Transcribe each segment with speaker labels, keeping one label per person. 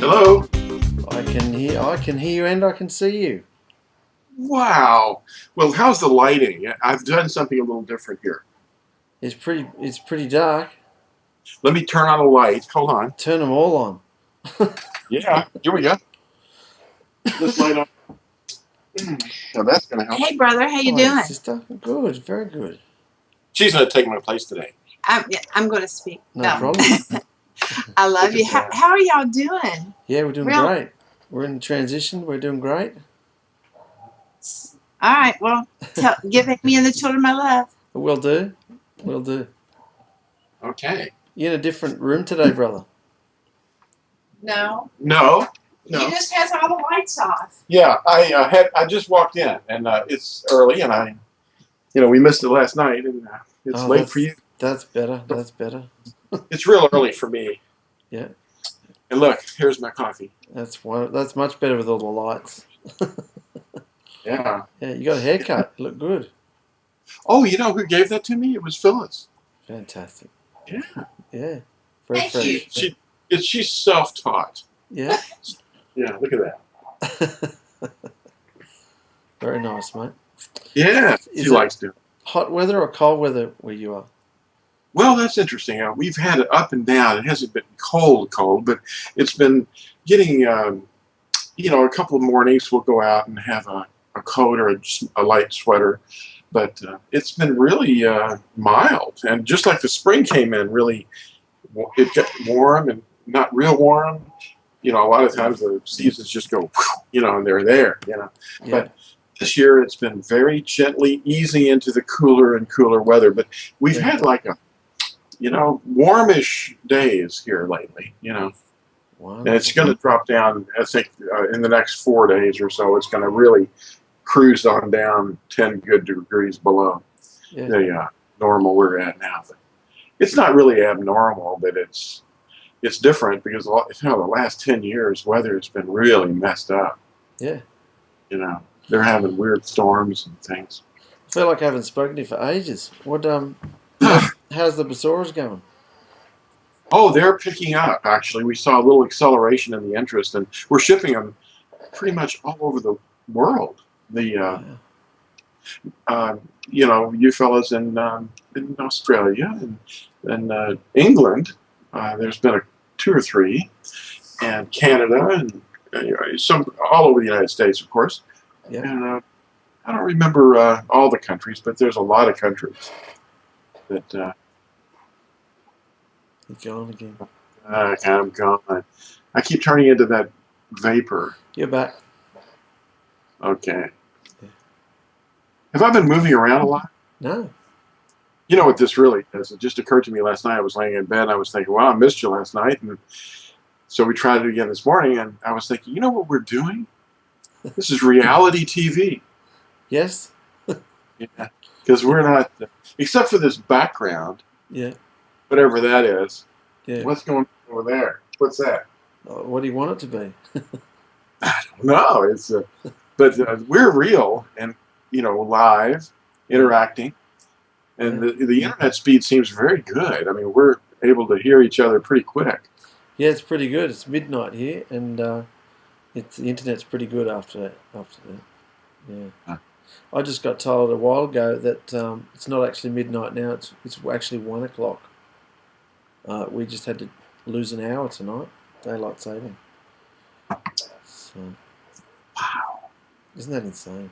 Speaker 1: Hello?
Speaker 2: I can hear you and I can see you.
Speaker 1: Wow. Well, how's the lighting? I've done something a little different here.
Speaker 2: It's pretty dark.
Speaker 1: Let me turn on a light. Hold on.
Speaker 2: Turn them all on.
Speaker 1: Yeah, here we go. This light on. Now that's going to help.
Speaker 3: Hey, brother, how you
Speaker 2: Hi,
Speaker 3: doing?
Speaker 2: sister. Good, very good.
Speaker 1: She's going to take my place today.
Speaker 3: I'm going to speak.
Speaker 2: No problem.
Speaker 3: I love you. How are y'all doing?
Speaker 2: Yeah, we're doing great. We're in transition. We're doing great.
Speaker 3: All right. Well, give me and the children my love.
Speaker 2: We'll do. We'll do.
Speaker 1: Okay.
Speaker 2: You're in a different room today, brother.
Speaker 3: No.
Speaker 1: No.
Speaker 3: He just has all the lights off.
Speaker 1: Yeah, I just walked in, and it's early, and we missed it last night, and it's late for you.
Speaker 2: That's better. That's better.
Speaker 1: It's real early for me.
Speaker 2: Yeah.
Speaker 1: And look, here's my coffee.
Speaker 2: That's much better with all the lights.
Speaker 1: Yeah.
Speaker 2: Yeah, you got a haircut. You look good.
Speaker 1: Oh, you know who gave that to me? It was Phyllis.
Speaker 2: Fantastic.
Speaker 1: Yeah.
Speaker 2: Yeah. Very
Speaker 3: Thank
Speaker 2: fresh.
Speaker 3: you.
Speaker 1: She's self-taught.
Speaker 2: Yeah.
Speaker 1: Yeah, look at that.
Speaker 2: Very nice, mate.
Speaker 1: Yeah, she likes to.
Speaker 2: Hot weather or cold weather where you are?
Speaker 1: Well, that's interesting. We've had it up and down. It hasn't been cold, but it's been getting, a couple of mornings we'll go out and have a coat or a light sweater. But it's been really mild. And just like the spring came in, really, it got warm and not real warm. A lot of times the seasons just go, and they're there,
Speaker 2: Yeah.
Speaker 1: But this year it's been very gently easing into the cooler and cooler weather. But we've had like a, warmish days here lately,
Speaker 2: Wow.
Speaker 1: And it's going to drop down, I think, in the next 4 days or so. It's going to really cruise on down 10 good degrees below the normal we're at now. But it's not really abnormal, but it's different because the last 10 years weather has been really messed up.
Speaker 2: Yeah.
Speaker 1: They're having weird storms and things.
Speaker 2: I feel like I haven't spoken to you for ages. What how's the BESORAHs going?
Speaker 1: Oh, they're picking up, actually. We saw a little acceleration in the interest, and we're shipping them pretty much all over the world. You fellas in Australia and England, there's been 2 or 3, and Canada, and some all over the United States, of course.
Speaker 2: Yeah.
Speaker 1: And I don't remember all the countries, but there's a lot of countries that.
Speaker 2: You're gone again.
Speaker 1: I'm gone. I keep turning into that vapor.
Speaker 2: You're back.
Speaker 1: Okay. Yeah. Have I been moving around a lot?
Speaker 2: No.
Speaker 1: You know what this really is? It just occurred to me last night. I was laying in bed and I was thinking, well, I missed you last night. And so we tried it again this morning. And I was thinking, you know what we're doing? This is reality TV.
Speaker 2: Yes.
Speaker 1: Yeah. Because we're not, except for this background.
Speaker 2: Yeah.
Speaker 1: Whatever that is.
Speaker 2: Yeah.
Speaker 1: What's going on over there? What's that?
Speaker 2: What do you want it to be?
Speaker 1: I don't know. It's but we're real and live, interacting, and the internet speed seems very good. I mean, we're able to hear each other pretty quick.
Speaker 2: Yeah, it's pretty good. It's midnight here, and the internet's pretty good after that. Yeah.
Speaker 1: Huh.
Speaker 2: I just got told a while ago that it's not actually midnight now. It's actually 1 o'clock. We just had to lose an hour tonight, daylight saving. So,
Speaker 1: wow,
Speaker 2: isn't that insane?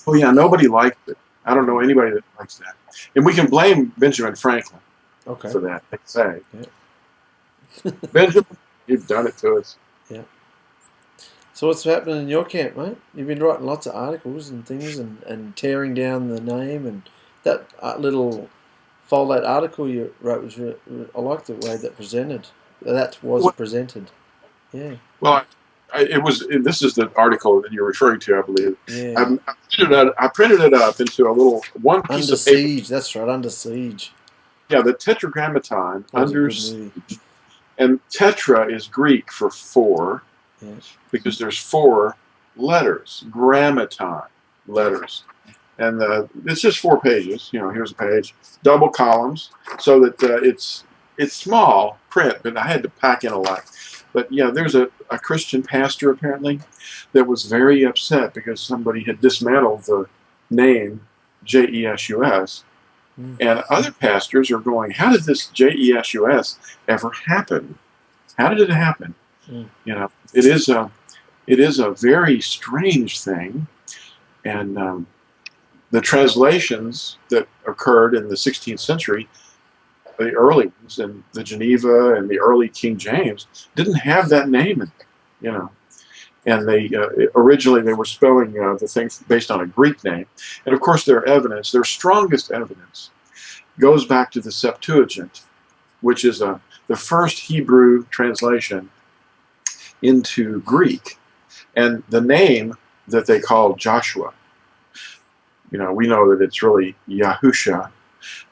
Speaker 1: Oh yeah, nobody likes it. I don't know anybody that likes that, and we can blame Benjamin Franklin for that. They say, Benjamin, you've done it to us.
Speaker 2: Yeah. So what's happening in your camp, mate? You've been writing lots of articles and things, and tearing down the name, and that little fold-out article you wrote was I like the way that presented. Presented. Yeah.
Speaker 1: Well, this is the article that you're referring to, I believe.
Speaker 2: Yeah.
Speaker 1: I printed it up into a little one piece of paper.
Speaker 2: Under Siege, that's right, Under Siege.
Speaker 1: Yeah, the Tetragrammaton, Under Siege. And tetra is Greek for 4, because there's 4 letters, grammaton letters. And it's just 4 pages. Here's a page, double columns, so that it's small print, but I had to pack in a lot. But yeah, there's a Christian pastor apparently that was very upset because somebody had dismantled the name Jesus. And other pastors are going, how did this Jesus ever happen? How did it happen? You know, it is a very strange thing. And the translations that occurred in the 16th century, the early ones, and the Geneva and the early King James, didn't have that name in there, you know. And they originally they were spelling the thing based on a Greek name. And of course their evidence, their strongest evidence, goes back to the Septuagint, which is the first Hebrew translation into Greek. And the name that they called Joshua, you know, we know that it's really Yahusha,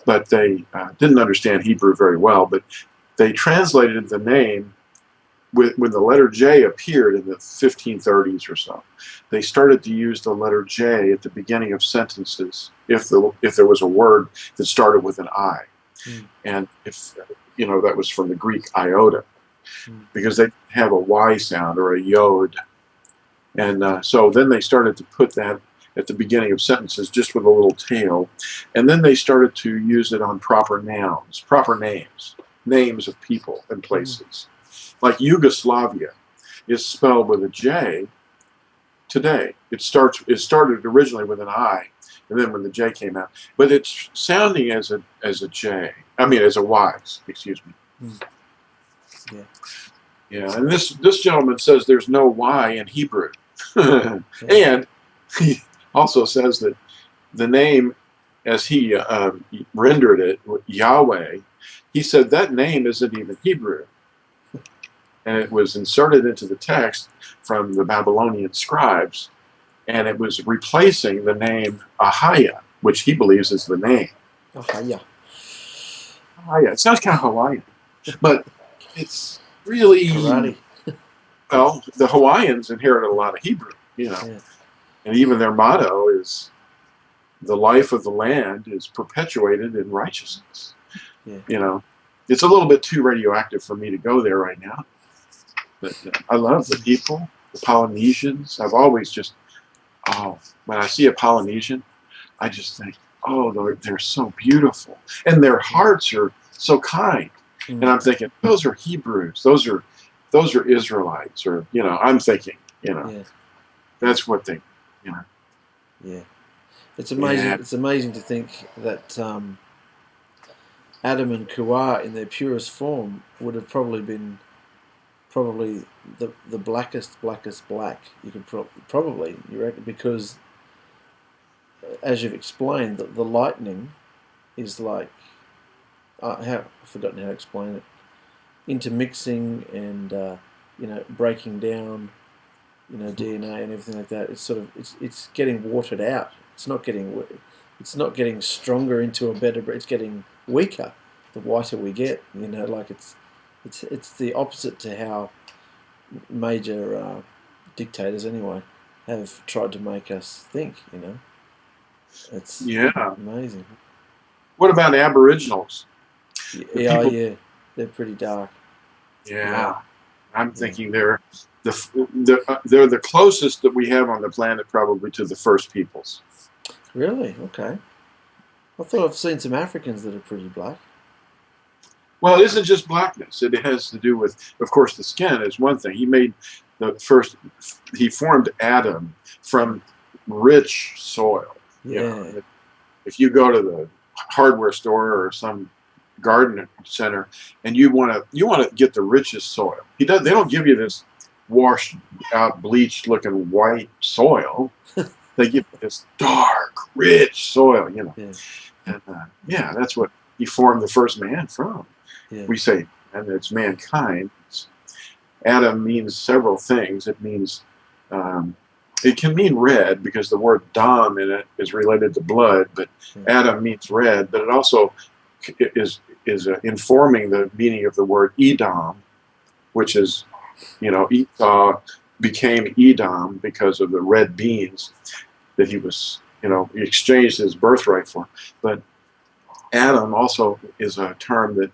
Speaker 1: but they didn't understand Hebrew very well, but they translated the name when the letter J appeared in the 1530s or so. They started to use the letter J at the beginning of sentences if there was a word that started with an I. And if, you know, that was from the Greek iota, because they have a Y sound or a yod. And so then they started to put that at the beginning of sentences just with a little tail. And then they started to use it on proper nouns, proper names, names of people and places. Like Yugoslavia is spelled with a J today. It started originally with an I, and then when the J came out, but it's sounding as a J. I mean, as a Y. Excuse me.
Speaker 2: Yeah.
Speaker 1: Yeah, and this gentleman says there's no Y in Hebrew, and he also says that the name, as he rendered it, Yahweh, he said that name isn't even Hebrew. And it was inserted into the text from the Babylonian scribes, and it was replacing the name Ahaya, which he believes is the name.
Speaker 2: Ahaya.
Speaker 1: Ahaya. It sounds kind of Hawaiian, but it's really
Speaker 2: Karate.
Speaker 1: Well, the Hawaiians inherited a lot of Hebrew, you know,
Speaker 2: Yeah.
Speaker 1: and even their motto is the life of the land is perpetuated in righteousness.
Speaker 2: Yeah.
Speaker 1: You know, it's a little bit too radioactive for me to go there right now. But I love the people, the Polynesians. I've always just, when I see a Polynesian, I just think, they're so beautiful. And their hearts are so kind. And I'm thinking, those are Hebrews. Those are Israelites. Or, you know, I'm thinking, you know, that's what they, you know.
Speaker 2: Yeah. It's amazing.
Speaker 1: Yeah.
Speaker 2: It's amazing to think that Adam and Kuah in their purest form would have probably been the blackest black you could probably, you reckon, because as you've explained, the lightning is like I've forgotten how to explain it, intermixing and you know, breaking down, you know, DNA and everything like that. It's sort of it's getting watered out. It's not getting stronger into a better. It's getting weaker the whiter we get. You know, like it's the opposite to how major dictators anyway have tried to make us think. You know, it's amazing.
Speaker 1: What about Aboriginals?
Speaker 2: Yeah, they're pretty dark.
Speaker 1: Yeah. I'm thinking they're the closest that we have on the planet probably to the first peoples.
Speaker 2: Really? Okay. I thought I've seen some Africans that are pretty black.
Speaker 1: Well, it isn't just blackness. It has to do with, of course, the skin is one thing. He formed Adam from rich soil.
Speaker 2: Yeah.
Speaker 1: You know, if you go to the hardware store or some garden center and you want to get the richest soil, they don't give you this washed out, bleached looking white soil. They give you this dark, rich soil. You know, and that's what he formed the first man from. Yeah. We say, and it's mankind. Adam means several things. It means, it can mean red because the word dam in it is related to blood, but Adam means red, but it also is informing the meaning of the word Edom, which is, you know, Esau became Edom because of the red beans that he was, you know, he exchanged his birthright for. But Adam also is a term that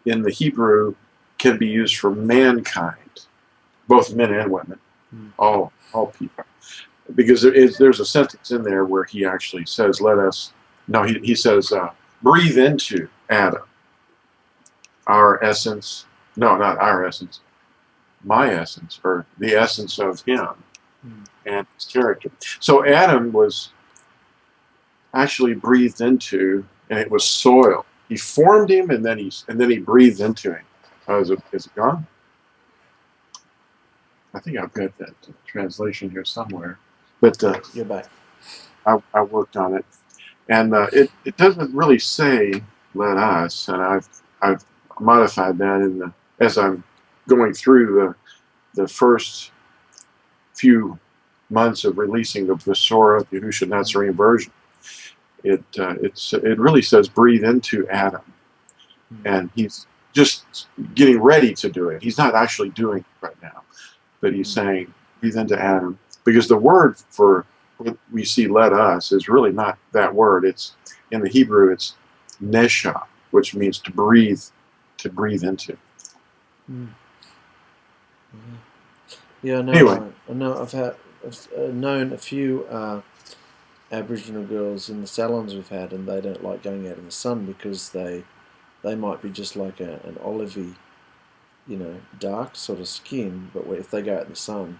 Speaker 1: in the Hebrew can be used for mankind. both men and women,
Speaker 2: Mm.
Speaker 1: all people. Because there's a sentence in there where he actually says, "Let us." No, he says, "Breathe into Adam our essence." No, not our essence. My essence, or the essence of him and his character. So Adam was actually breathed into, and it was soil. He formed him, and then he breathed into him. Is it gone? I think I've got that translation here somewhere, but
Speaker 2: You're back.
Speaker 1: I worked on it, and it doesn't really say "let us," and I've modified that as I'm going through the first few months of releasing the BESORAH, the Yahuah Natsarim version. It really says breathe into Adam, and he's just getting ready to do it. He's not actually doing it right now, but he's saying breathe into Adam, because the word for what we see "let us" is really not that word. It's in the Hebrew, it's nesha, which means to breathe into.
Speaker 2: Yeah, I know.
Speaker 1: Anyway.
Speaker 2: I know. I've known a few Aboriginal girls in the salons we've had, and they don't like going out in the sun because they might be just like an olivey, dark sort of skin, but if they go out in the sun,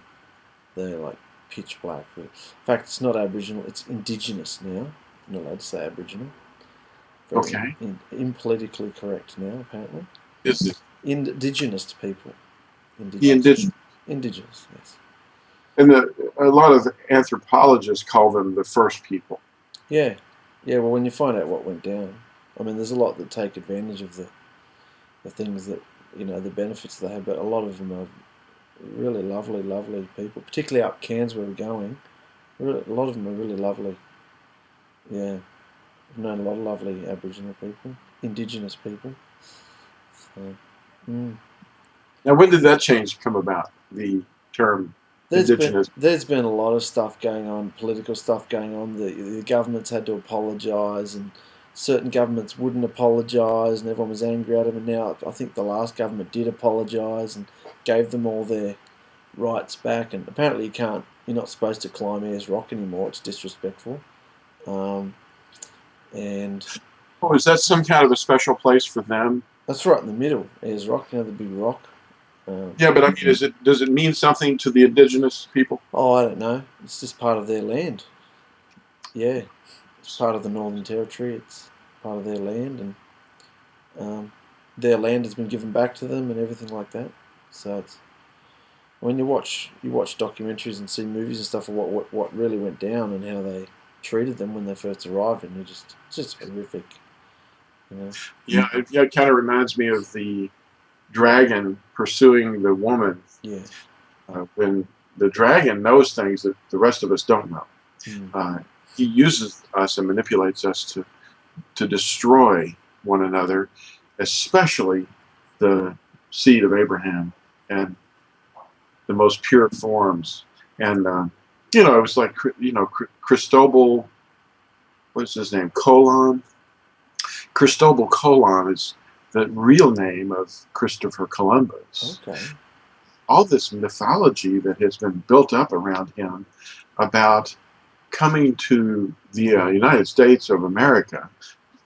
Speaker 2: they're like pitch black. In fact, it's not Aboriginal; it's Indigenous now. I'm not allowed to say Aboriginal. Very
Speaker 1: Okay.
Speaker 2: impolitically correct now, apparently.
Speaker 1: Is it
Speaker 2: Indigenous people.
Speaker 1: the indigenous?
Speaker 2: Indigenous, yes.
Speaker 1: And a lot of anthropologists call them the first people.
Speaker 2: Yeah. Well, when you find out what went down, I mean, there's a lot that take advantage of the things that, the benefits they have, but a lot of them are really lovely, lovely people, particularly up Cairns where we're going. A lot of them are really lovely. Yeah. I've known a lot of lovely Aboriginal people, Indigenous people. So,
Speaker 1: Now, when did that change come about? The term Indigenous.
Speaker 2: There's been a lot of stuff going on, political stuff going on. The governments had to apologise, and certain governments wouldn't apologise, and everyone was angry at them. And now I think the last government did apologise and gave them all their rights back. And apparently you're not supposed to climb Ayers Rock anymore. It's disrespectful. And
Speaker 1: Oh, is that some kind of a special place for them?
Speaker 2: that's right in the middle, Ayers Rock, the big rock.
Speaker 1: Yeah, but I mean, does it mean something to the Indigenous people?
Speaker 2: Oh, I don't know. It's just part of their land. Yeah, it's part of the Northern Territory. It's part of their land, and their land has been given back to them, and everything like that. So it's when you watch documentaries and see movies and stuff of what really went down and how they treated them when they first arrived, and it's just horrific.
Speaker 1: Yeah, it kind of reminds me of the dragon pursuing the woman.
Speaker 2: Yeah.
Speaker 1: When the dragon knows things that the rest of us don't know. He uses us and manipulates us to destroy one another, especially the seed of Abraham and the most pure forms. And it was like Cristobal. What's his name? Colon. Cristobal Colon is the real name of Christopher Columbus.
Speaker 2: Okay.
Speaker 1: All this mythology that has been built up around him about coming to the United States of America.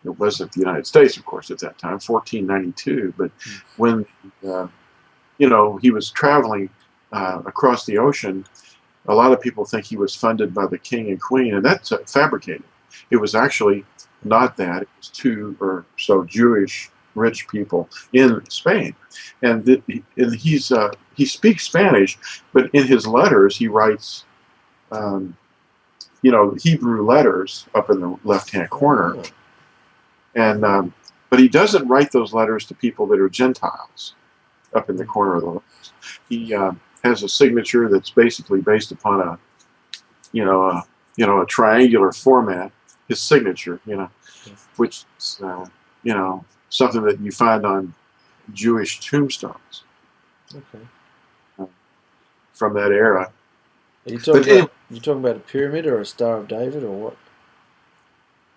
Speaker 1: It wasn't the United States, of course, at that time, 1492. But when he was traveling across the ocean, a lot of people think he was funded by the king and queen, and that's fabricated. It was actually not that. It was two or so Jewish rich people in Spain, and he speaks Spanish, but in his letters he writes, Hebrew letters up in the left-hand corner, and but he doesn't write those letters to people that are Gentiles up in the corner of the letters. He has a signature that's basically based upon a triangular format. His signature, which is something that you find on Jewish tombstones.
Speaker 2: Okay.
Speaker 1: From that era.
Speaker 2: Are you talking about a pyramid or a Star of David or what?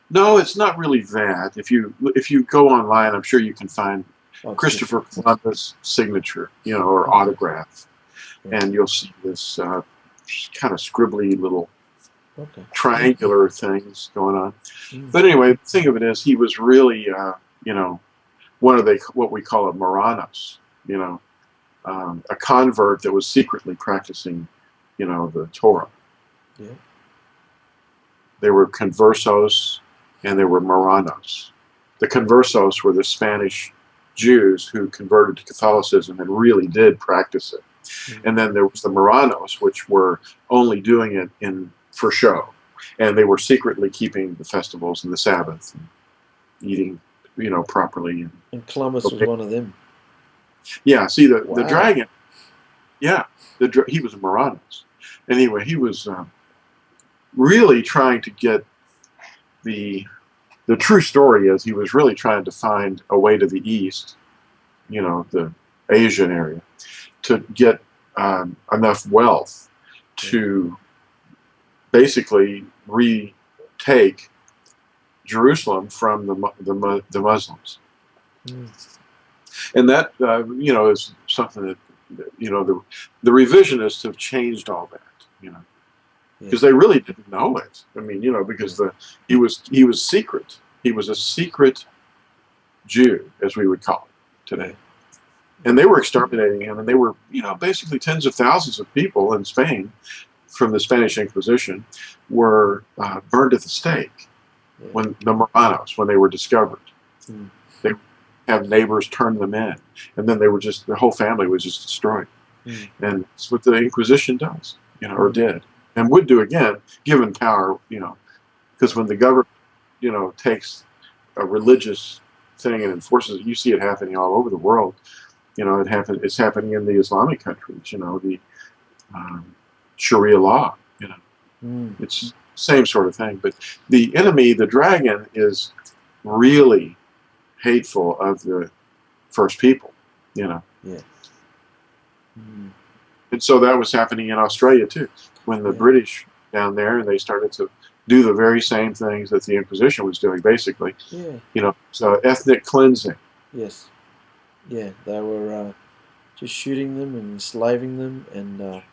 Speaker 1: No, it's not really that. If you go online, I'm sure you can find Christopher Columbus signature, or autograph. and you'll see this kind of scribbly little triangular things going on. But anyway, the thing of it is, he was really, you know, one of what we call a Moranos, you know, a convert that was secretly practicing, you know, the Torah.
Speaker 2: Yeah.
Speaker 1: They were conversos and they were Moranos. The conversos were the Spanish Jews who converted to Catholicism and really did practice it. And then there was the Moranos, which were only doing it for show. And they were secretly keeping the festivals and the Sabbath and eating, you know, properly.
Speaker 2: And Columbus was one of them.
Speaker 1: Yeah, see, the dragon, yeah, he was a Moranos. Anyway, he was really trying to get the true story is he was really trying to find a way to the east, you know, the Asian area, to get enough wealth to basically retake Jerusalem from the Muslims. And that, you know, is something that, you know, the revisionists have changed all that, you know, because they really didn't know it. I mean, you know, because he was secret. He was a secret Jew, as we would call it today. And they were exterminating him, and they were, you know, basically tens of thousands of people in Spain from the Spanish Inquisition were burned at the stake when the Moranos, when they were discovered. They have neighbors turn them in, and then they were just, the whole family was just destroyed. And that's what the Inquisition does, you know, or did, and would do again, given power, you know, because when the government, you know, takes a religious thing and enforces it, you see it happening all over the world. You know, it's happening in the Islamic countries, you know, the Sharia law, you know. It's the same sort of thing. But the enemy, the dragon, is really hateful of the first people, you know. And so that was happening in Australia too, when the British down there, and they started to do the very same things that the Inquisition was doing, basically. You know, so ethnic cleansing.
Speaker 2: Yeah, they were just shooting them and enslaving them. And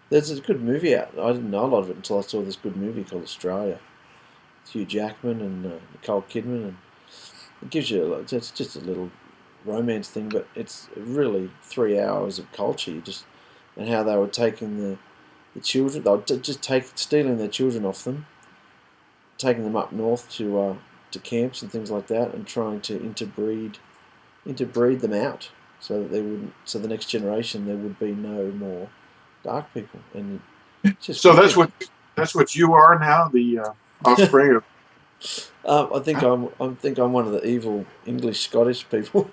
Speaker 2: there's a good movie out. I didn't know a lot of it until I saw this good movie called Australia. It's Hugh Jackman and Nicole Kidman, and it gives you it's just a little romance thing, but it's really 3 hours of culture. And how they were taking the children, they were just stealing their children off them, taking them up north to camps and things like that, and trying to interbreed them out, so that so the next generation there would be no more dark people. And just
Speaker 1: so that's what you are now, the offspring of.
Speaker 2: I think I'm one of the evil English Scottish people.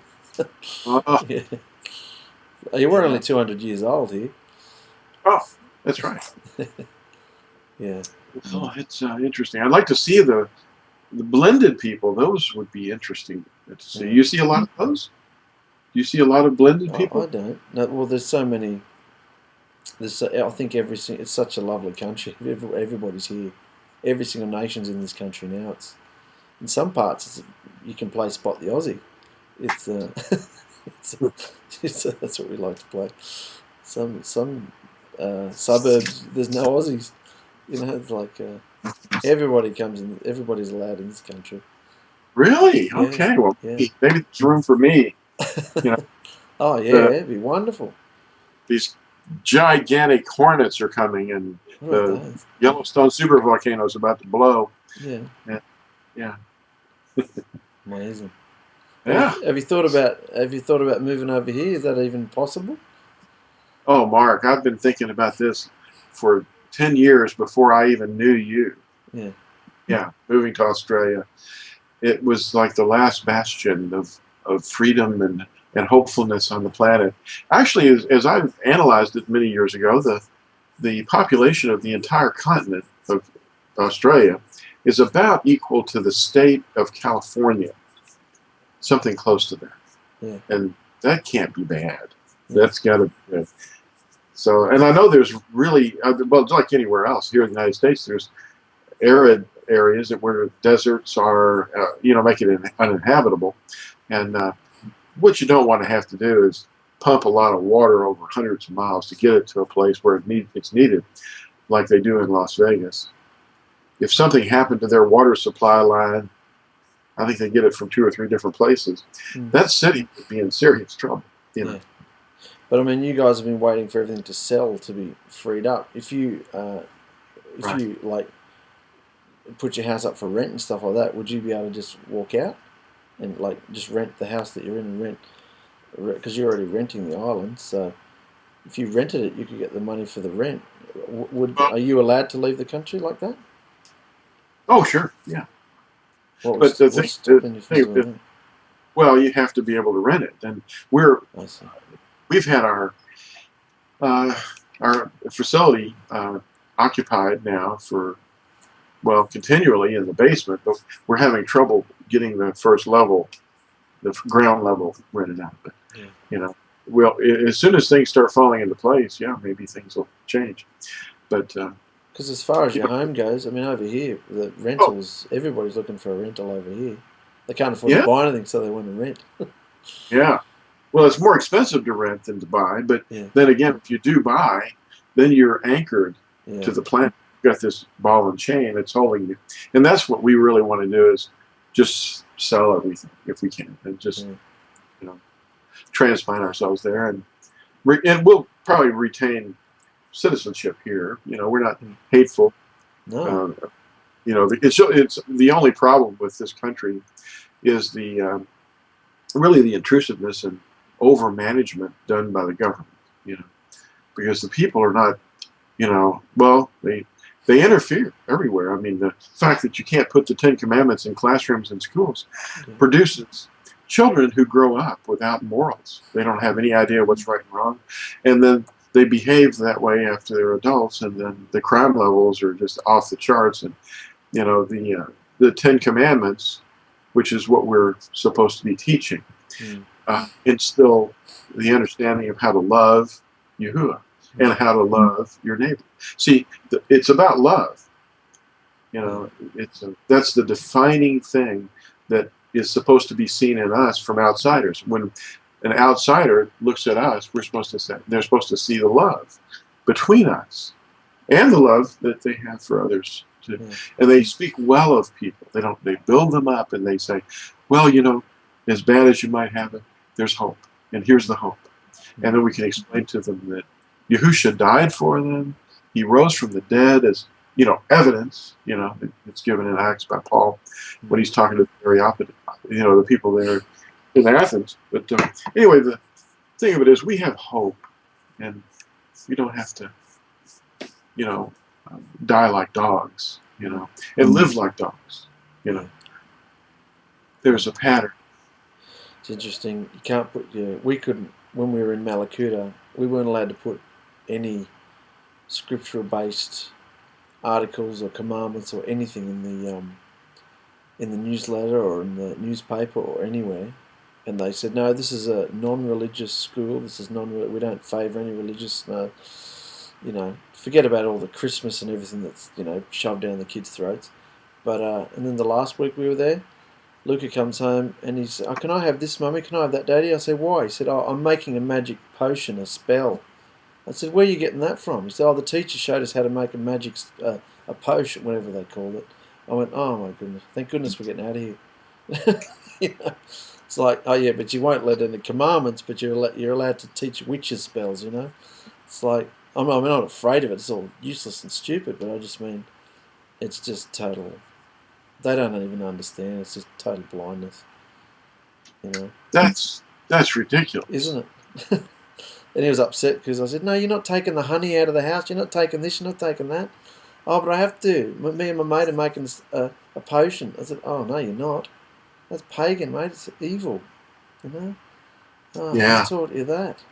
Speaker 2: You were only 200 years old here.
Speaker 1: Oh, that's right. Oh, it's interesting. I'd like to see the blended people. Those would be interesting to see. You see a lot of those? Do you see a lot of blended people?
Speaker 2: I don't. No, well, there's so many. I think it's such a lovely country. Everybody's here. Every single nation's in this country now. It's in some parts you can play Spot the Aussie. That's what we like to play. Some suburbs there's no Aussies. You know, it's like everybody comes in. Everybody's allowed in this country.
Speaker 1: Really? Okay. Well, maybe there's room for me. You know.
Speaker 2: Oh yeah, it'd be wonderful.
Speaker 1: These gigantic hornets are coming, and the Yellowstone supervolcano is about to blow. Yeah.
Speaker 2: Amazing.
Speaker 1: Yeah.
Speaker 2: Have you thought about moving over here? Is that even possible?
Speaker 1: Oh, Mark, I've been thinking about this for 10 years before I even knew you. Yeah, moving to Australia. It was like the last bastion of freedom and hopefulness on the planet. Actually, as I've analyzed it many years ago, the population of the entire continent of Australia is about equal to the state of California. Something close to that. And that can't be bad. That's got to be good. So, and I know there's really, well, like anywhere else here in the United States, there's arid areas where deserts are, make it uninhabitable. And what you don't want to have to do is pump a lot of water over hundreds of miles to get it to a place where it's needed, like they do in Las Vegas. If something happened to their water supply line, I think they get it from 2 or 3 different places. That city would be in serious trouble. You know?
Speaker 2: But I mean, you guys have been waiting for everything to sell to be freed up. If you you like put your house up for rent and stuff like that, would you be able to just walk out and like just rent the house that you're in and rent? Because you're already renting the island, so if you rented it, you could get the money for the rent. Are you allowed to leave the country like that?
Speaker 1: Oh, sure, yeah.
Speaker 2: What's stopping you from doing that?
Speaker 1: Well, you have to be able to rent it, and we've had our facility occupied now for, well, continually in the basement, but we're having trouble getting the first level, the ground level rented out. But you know, well, as soon as things start falling into place, yeah, maybe things will change. But
Speaker 2: because as far as your home goes, I mean, over here, the rentals, everybody's looking for a rental over here. They can't afford to buy anything, so they want to rent.
Speaker 1: Yeah. Well, it's more expensive to rent than to buy, but then again, if you do buy, then you're anchored to the planet. You've got this ball and chain that's holding you. And that's what we really want to do, is just sell everything if we can, and just, you know, transplant ourselves there. And we'll probably retain citizenship here. You know, we're not hateful.
Speaker 2: No.
Speaker 1: You know, it's the only problem with this country is really the intrusiveness and over management done by the government. You know, because the people are not, you know, well, they interfere everywhere. I mean, the fact that you can't put the 10 Commandments in classrooms and schools produces children who grow up without morals. They don't have any idea what's right and wrong, and then they behave that way after they're adults, and then the crime levels are just off the charts. And you know, the 10 Commandments, which is what we're supposed to be teaching, instill the understanding of how to love Yahuah and how to love your neighbor. See, it's about love. You know, that's the defining thing that is supposed to be seen in us from outsiders. When an outsider looks at us, they're supposed to see the love between us and the love that they have for others too. And they speak well of people. They build them up, and they say, well, you know, as bad as you might have it, there's hope, and here's the hope. And then we can explain to them that Yahushua died for them. He rose from the dead as, you know, evidence. You know, it's given in Acts by Paul when he's talking to the Areopagus, you know, the people there in Athens. But anyway, the thing of it is, we have hope, and we don't have to, you know, die like dogs, you know, and live like dogs. You know, there's a pattern.
Speaker 2: It's interesting. You can't put we couldn't, when we were in Malakuta, we weren't allowed to put any scriptural-based articles or commandments or anything in the newsletter or in the newspaper or anywhere. And they said, no, this is a non-religious school. This is we don't favour any religious. No, you know, forget about all the Christmas and everything that's, you know, shoved down the kids' throats. But and then the last week we were there, Luca comes home and he's, oh, can I have this, Mummy? Can I have that, Daddy? I said, why? He said, oh, I'm making a magic potion, a spell. I said, where are you getting that from? He said, oh, the teacher showed us how to make a magic, a potion, whatever they called it. I went, oh my goodness, thank goodness we're getting out of here. You know, it's like, oh yeah, but you won't let in the commandments, but you're allowed to teach witches spells, you know. It's like, I'm not afraid of it, it's all useless and stupid, but I just mean, it's just total, they don't even understand, it's just total blindness, you know.
Speaker 1: That's ridiculous.
Speaker 2: Isn't it? And he was upset because I said, no, you're not taking the honey out of the house, you're not taking this, you're not taking that. Oh, but I have to. Me and my mate are making a potion. I said, oh, no, you're not. That's pagan, mate. It's evil, you know. Oh,
Speaker 1: yeah.
Speaker 2: I taught you that.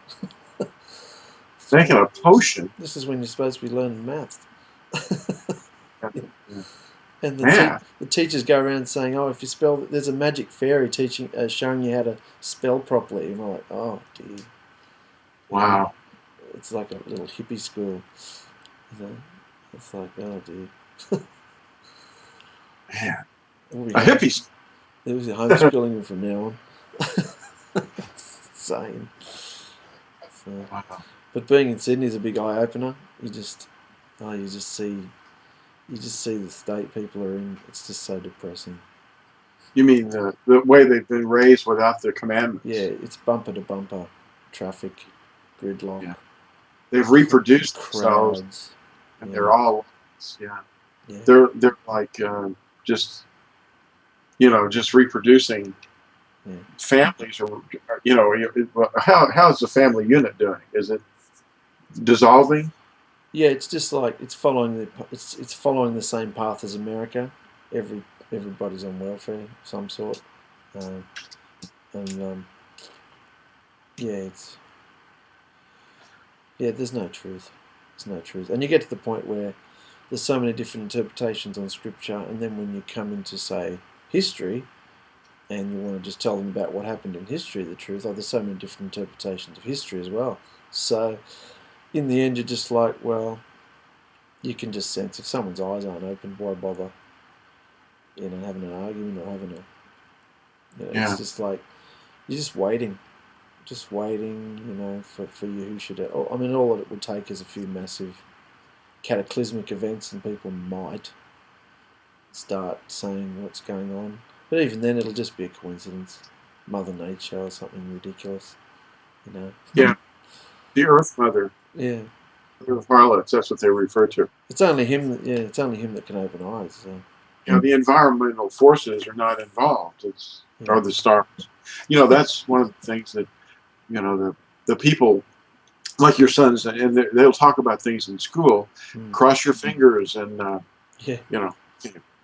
Speaker 1: Making a potion?
Speaker 2: This is when you're supposed to be learning maths.
Speaker 1: Yeah.
Speaker 2: And the teachers go around saying, oh, if you spell, there's a magic fairy teaching, showing you how to spell properly. And I'm like, oh, dear.
Speaker 1: Wow.
Speaker 2: It's like a little hippie school, you know. It's like, oh dear.
Speaker 1: Man. A hippie.
Speaker 2: There was homeschooling from now on. Insane. So,
Speaker 1: Wow.
Speaker 2: but being in Sydney is a big eye opener. You just see the state people are in. It's just so depressing.
Speaker 1: You mean the way they've been raised without the commandments?
Speaker 2: Yeah, it's bumper to bumper traffic, gridlock.
Speaker 1: Yeah. They've reproduced themselves,
Speaker 2: crowds,
Speaker 1: and
Speaker 2: yeah.
Speaker 1: they're all,
Speaker 2: Yeah.
Speaker 1: they're like just reproducing.
Speaker 2: Yeah.
Speaker 1: Families, or how's the family unit doing? Is it dissolving?
Speaker 2: Yeah, it's just like it's following the same path as America. Everybody's on welfare of some sort, and there's no truth. There's no truth, and you get to the point where there's so many different interpretations on scripture, and then when you come into, say, history, and you want to just tell them about what happened in history, the truth, there's so many different interpretations of history as well. So in the end, you're just like, well, you can just sense if someone's eyes aren't open, why bother, having an argument or having it's just like you're just waiting, for Yahushua to. All it would take is a few massive cataclysmic events, and people might start saying what's going on. But even then, it'll just be a coincidence, Mother Nature or something ridiculous,
Speaker 1: Yeah, the Earth Mother.
Speaker 2: Yeah.
Speaker 1: The harlots, that's what they refer to.
Speaker 2: It's only him. It's only him that can open eyes. So.
Speaker 1: The environmental forces are not involved. Or the stars. That's one of the things that the people like your sons, and they'll talk about things in school. Cross your fingers and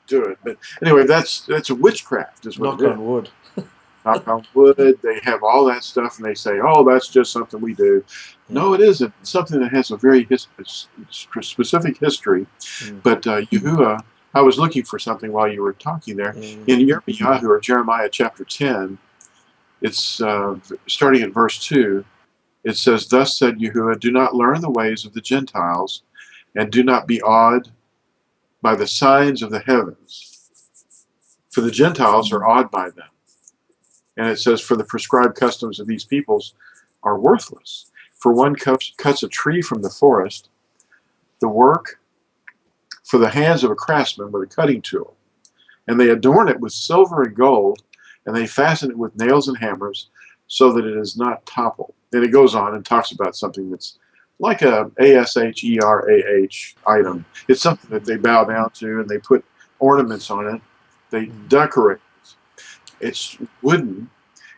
Speaker 1: do it. But anyway, that's a witchcraft. Is what
Speaker 2: knock on wood.
Speaker 1: Knock on wood. They have all that stuff, and they say, "Oh, that's just something we do." Yeah. No, it isn't. It's something that has a very specific history. But Yahuah, I was looking for something while you were talking there. In Yirmiyahu, or Jeremiah chapter 10, it's starting at verse 2. It says, "Thus said Yahuah, do not learn the ways of the Gentiles, and do not be awed by the signs of the heavens. For the Gentiles are awed by them." And it says, "For the prescribed customs of these peoples are worthless. For one cuts a tree from the forest, the work for the hands of a craftsman with a cutting tool. And they adorn it with silver and gold, and they fasten it with nails and hammers, so that it is not toppled." And it goes on and talks about something that's like a ASHERAH item. It's something that they bow down to, and they put ornaments on it. They decorate it. It's wooden.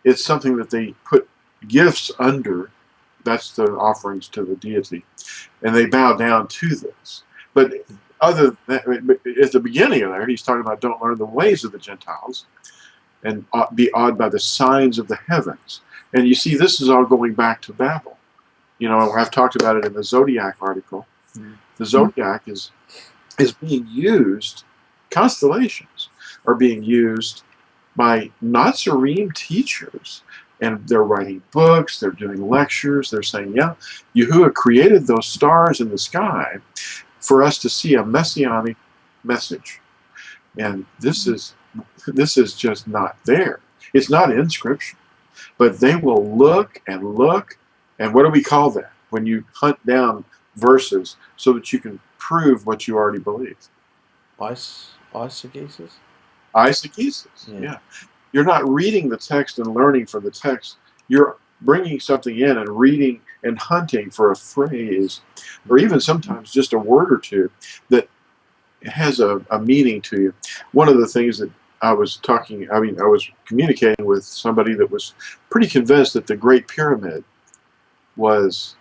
Speaker 1: It's something that they put gifts under. That's the offerings to the deity. And they bow down to this. But other than that, at the beginning of there, he's talking about don't learn the ways of the Gentiles and be awed by the signs of the heavens. And you see, this is all going back to Babel. I've talked about it in the zodiac article. The zodiac is being used, constellations are being used by Natsarim teachers, and they're writing books, they're doing lectures, they're saying, yeah, Yahuah created those stars in the sky for us to see a messianic message. And this is just not there. It's not in Scripture. But they will look, and what do we call that? When you hunt down verses so that you can prove what you already believe.
Speaker 2: Eisegesis?
Speaker 1: Eisegesis, yeah. You're not reading the text and learning from the text. You're bringing something in and reading and hunting for a phrase, or even sometimes just a word or two that has a meaning to you. One of the things that I was communicating with somebody that was pretty convinced that the Great Pyramid was,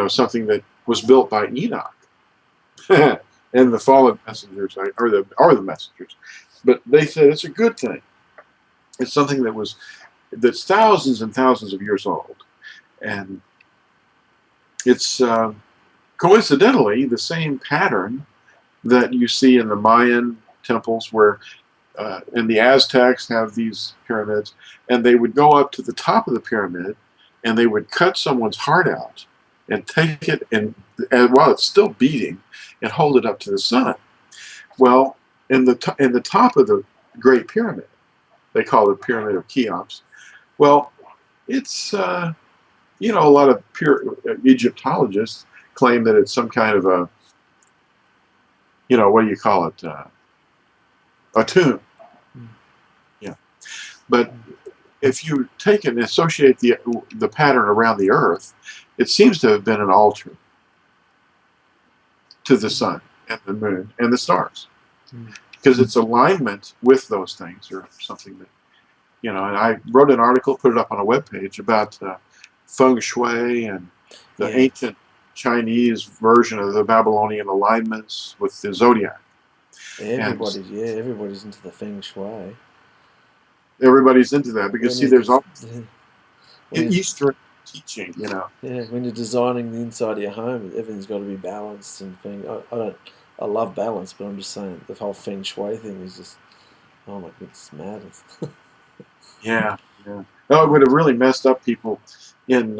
Speaker 1: something that was built by Enoch and the fallen messengers, or the messengers. But they said it's a good thing. It's something that's thousands and thousands of years old, and it's coincidentally the same pattern that you see in the Mayan temples, where and the Aztecs have these pyramids, and they would go up to the top of the pyramid, and they would cut someone's heart out and take it, and while it's still beating, and hold it up to the sun. Well, in the top of the Great Pyramid, they call it the Pyramid of Cheops. Well, it's you know, a lot of pure Egyptologists claim that it's some kind of a, you know, what do you call it, a tomb. Yeah. But if you take and associate the pattern around the Earth, it seems to have been an altar to the sun and the moon and the stars, because it's alignment with those things, or something that, you know. And I wrote an article, put it up on a webpage about feng shui and the ancient Chinese version of the Babylonian alignments with the zodiac.
Speaker 2: Everybody's into the feng shui.
Speaker 1: Everybody's into that because, see, there's all Eastern teaching, you know.
Speaker 2: Yeah, when you're designing the inside of your home, everything's got to be balanced and thing. I love balance, but I'm just saying the whole feng shui thing is just, oh my goodness, it's madness.
Speaker 1: Yeah. Oh, it would have really messed up people in,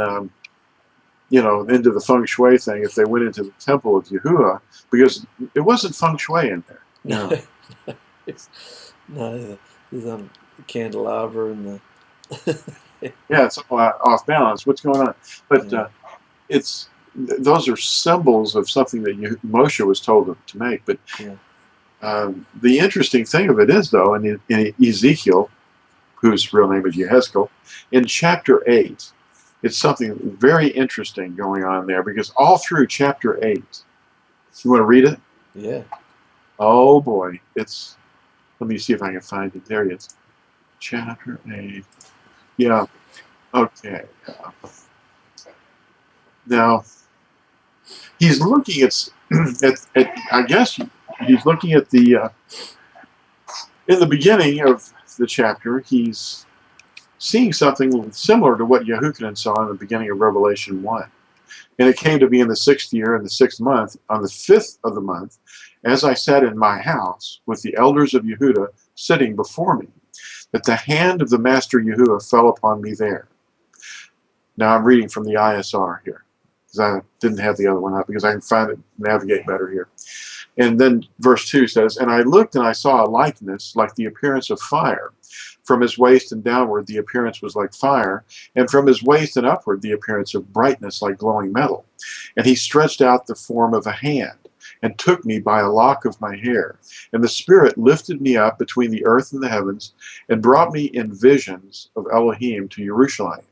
Speaker 1: you know, into the feng shui thing if they went into the temple of Yahuah, because it wasn't feng shui in there.
Speaker 2: No. No, there's the candelabra and the...
Speaker 1: Yeah, it's all off balance. What's going on? But those are symbols of something that Moshe was told to make. But the interesting thing of it is, though, in Ezekiel, whose real name is Yehezkel, in chapter 8, it's something very interesting going on there, because all through chapter 8, you want to read it?
Speaker 2: Yeah. Oh
Speaker 1: boy, it's. Let me see if I can find it. There it is. Chapter 8. Yeah. Okay. Now, he's looking at I guess he's looking at the in the beginning of the chapter, he's seeing something similar to what Yahuah saw in the beginning of Revelation 1. And it came to be in the 6th year, in the 6th month, on the 5th of the month, as I sat in my house with the elders of Yahuah sitting before me, that the hand of the Master Yahuah fell upon me there. Now I'm reading from the ISR here, because I didn't have the other one up, because I can find it, navigate better here. And then verse 2 says, "And I looked, and I saw a likeness like the appearance of fire. From his waist and downward the appearance was like fire, and from his waist and upward the appearance of brightness like glowing metal. And he stretched out the form of a hand, and took me by a lock of my hair. And the Spirit lifted me up between the earth and the heavens, and brought me in visions of Elohim to Jerusalem."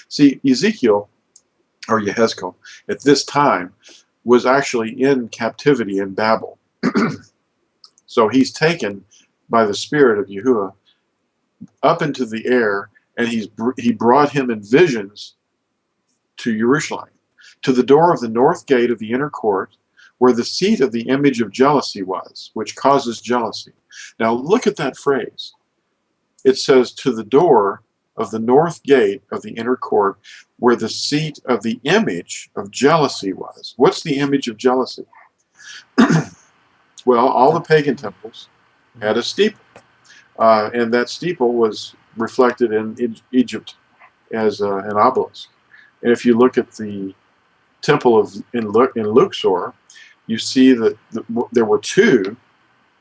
Speaker 1: See, Ezekiel, or Yehezkel, at this time, was actually in captivity in Babel. So he's taken by the Spirit of Yahuah up into the air, and he brought him in visions to Jerusalem, to the door of the north gate of the inner court, where the seat of the image of jealousy was, which causes jealousy. Now look at that phrase. It says, to the door of the north gate of the inner court, where the seat of the image of jealousy was. What's the image of jealousy? Well, all the pagan temples had a steeple, and that steeple was reflected in Egypt as an obelisk. And if you look at the temple in Luxor, you see that there were two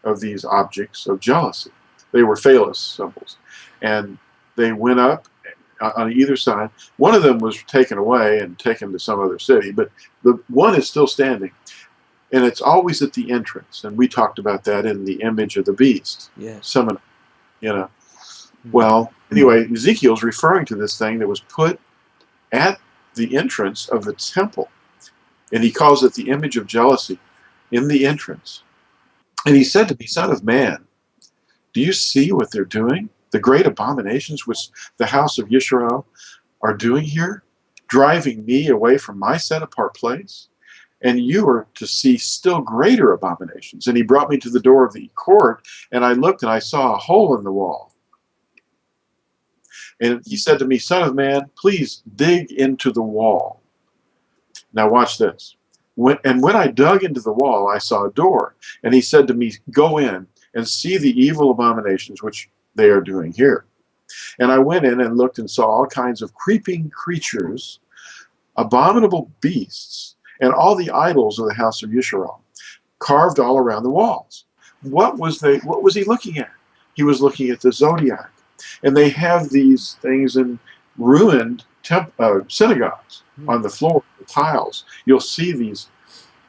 Speaker 1: of these objects of jealousy. They were phallus symbols, and they went up on either side. One of them was taken away and taken to some other city, but the one is still standing, and it's always at the entrance. And we talked about that in the image of the beast.
Speaker 2: Yeah.
Speaker 1: Summon, you know. Well, anyway, Ezekiel's referring to this thing that was put at the entrance of the temple, and he calls it the image of jealousy in the entrance. And he said to me, "Son of man, do you see what they're doing? The great abominations which the house of Yisrael are doing here, driving me away from my set-apart place? And you are to see still greater abominations." And he brought me to the door of the court, and I looked, and I saw a hole in the wall. And he said to me, "Son of man, please dig into the wall." Now watch this. When I dug into the wall, I saw a door. And he said to me, "Go in and see the evil abominations which they are doing here." And I went in and looked and saw all kinds of creeping creatures, abominable beasts, and all the idols of the house of Yisrael, carved all around the walls. What was he looking at? He was looking at the zodiac. And they have these things in ruined synagogues on the floor, the tiles. You'll see these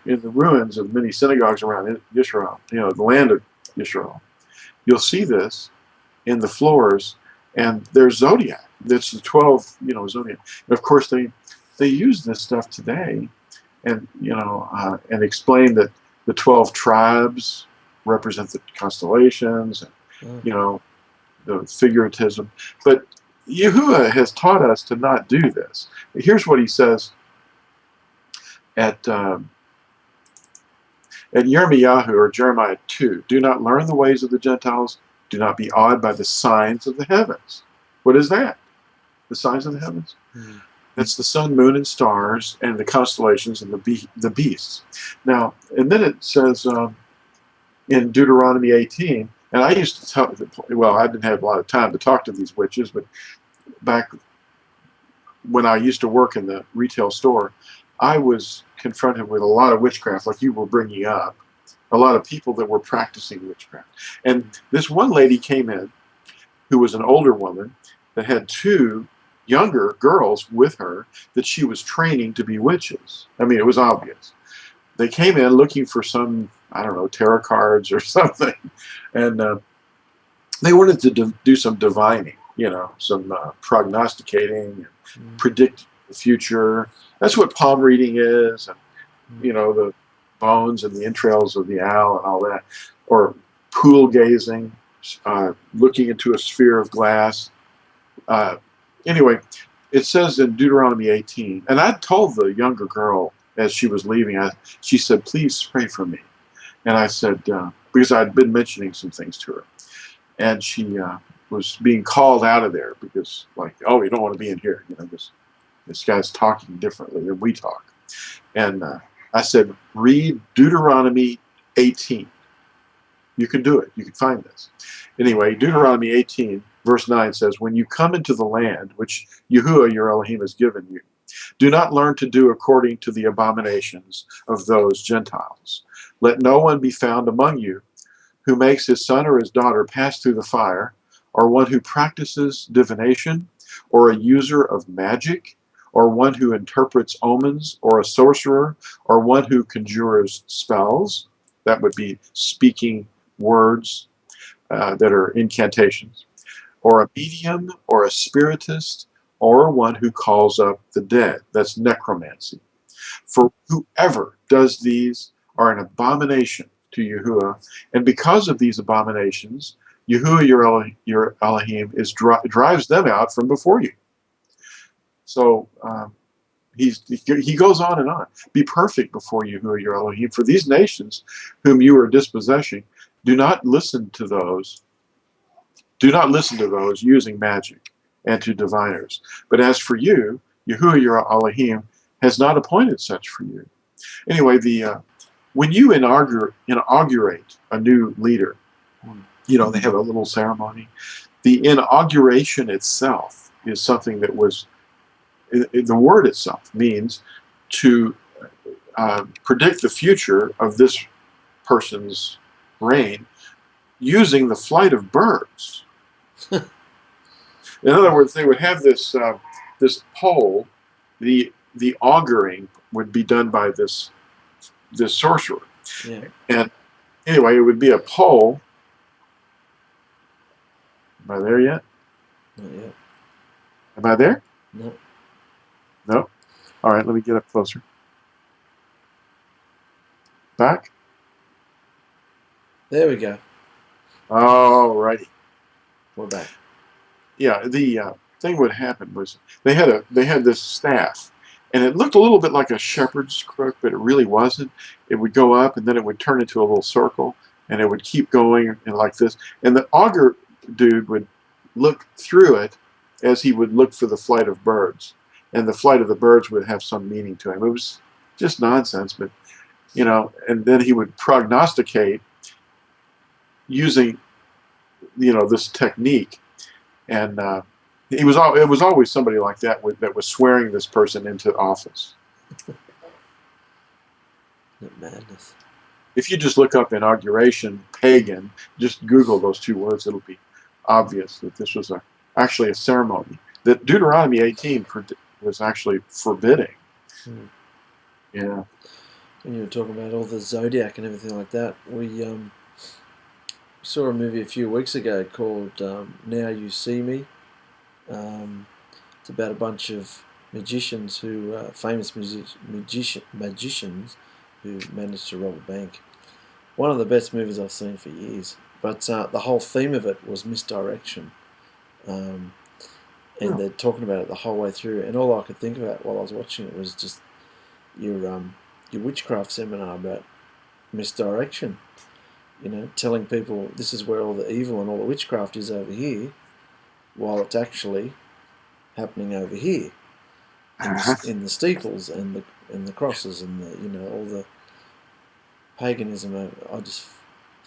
Speaker 1: in the ruins of many synagogues around Israel, the land of Israel. You'll see this in the floors, and there's zodiac. That's the 12, zodiac. And of course, they use this stuff today, and and explain that the 12 tribes represent the constellations, and the figuratism. But Yahuah has taught us to not do this. Here's what he says at Yirmiyahu, or Jeremiah 2. Do not learn the ways of the Gentiles. Do not be awed by the signs of the heavens. What is that? The signs of the heavens? That's the sun, moon, and stars, and the constellations, and the beasts. Now, and then it says in Deuteronomy 18, and I used to tell, well, I didn't have a lot of time to talk to these witches, but back when I used to work in the retail store, I was confronted with a lot of witchcraft, like you were bringing up, a lot of people that were practicing witchcraft. And this one lady came in who was an older woman that had 2 younger girls with her that she was training to be witches. I mean, it was obvious. They came in looking for some, I don't know, tarot cards or something, and they wanted to do some divining, some prognosticating, and predict the future. That's what palm reading is, and the bones and the entrails of the owl and all that, or pool gazing, looking into a sphere of glass. Anyway, it says in Deuteronomy 18, and I told the younger girl as she was leaving, she said, please pray for me. And I said, because I'd been mentioning some things to her. And she was being called out of there because, like, oh, you don't want to be in here. This guy's talking differently than we talk. And I said, read Deuteronomy 18. You can do it. You can find this. Anyway, Deuteronomy 18, verse 9 says, when you come into the land which Yahuah your Elohim has given you, do not learn to do according to the abominations of those Gentiles. Let no one be found among you who makes his son or his daughter pass through the fire, or one who practices divination, or a user of magic, or one who interprets omens, or a sorcerer, or one who conjures spells. That would be speaking words that are incantations, or a medium, or a spiritist, or one who calls up the dead. That's necromancy. For whoever does these are an abomination to Yahuah, and because of these abominations, Yahuah your Elohim drives them out from before you. So he goes on and on. Be perfect before Yahuah your Elohim, for these nations whom you are dispossessing, do not listen to those using magic and to diviners. But as for you, Yahuah your Elohim has not appointed such for you. Anyway, when you inaugurate a new leader, they have a little ceremony. The inauguration itself is something that was, the word itself means to predict the future of this person's reign using the flight of birds. In other words, they would have this this pole. The auguring would be done by this sorcerer. Yeah. And anyway, it would be a pole. Am I there yet?
Speaker 2: Not yet.
Speaker 1: Am I there?
Speaker 2: No.
Speaker 1: No? All right, let me get up closer. Back?
Speaker 2: There we go.
Speaker 1: All righty.
Speaker 2: We're back.
Speaker 1: Yeah, the thing would happen was they had this staff, and it looked a little bit like a shepherd's crook, but it really wasn't. It would go up, and then it would turn into a little circle, and it would keep going and like this. And the augur dude would look through it as he would look for the flight of birds, and the flight of the birds would have some meaning to him. It was just nonsense, but and then he would prognosticate using this technique. And it was always somebody like that that was swearing this person into office.
Speaker 2: Madness.
Speaker 1: If you just look up inauguration pagan, just Google those 2 words, it'll be obvious that this was actually a ceremony that Deuteronomy 18 was actually forbidding.
Speaker 2: Hmm.
Speaker 1: Yeah.
Speaker 2: When you were talking about all the zodiac and everything like that, we saw a movie a few weeks ago called Now You See Me. It's about a bunch of magicians who, famous magicians who managed to rob a bank. One of the best movies I've seen for years. But the whole theme of it was misdirection. And they're talking about it the whole way through. And all I could think about while I was watching it was just your witchcraft seminar about misdirection. You know, telling people this is where all the evil and all the witchcraft is over here, while it's actually happening over here in the steeples and the crosses and the all the paganism. I just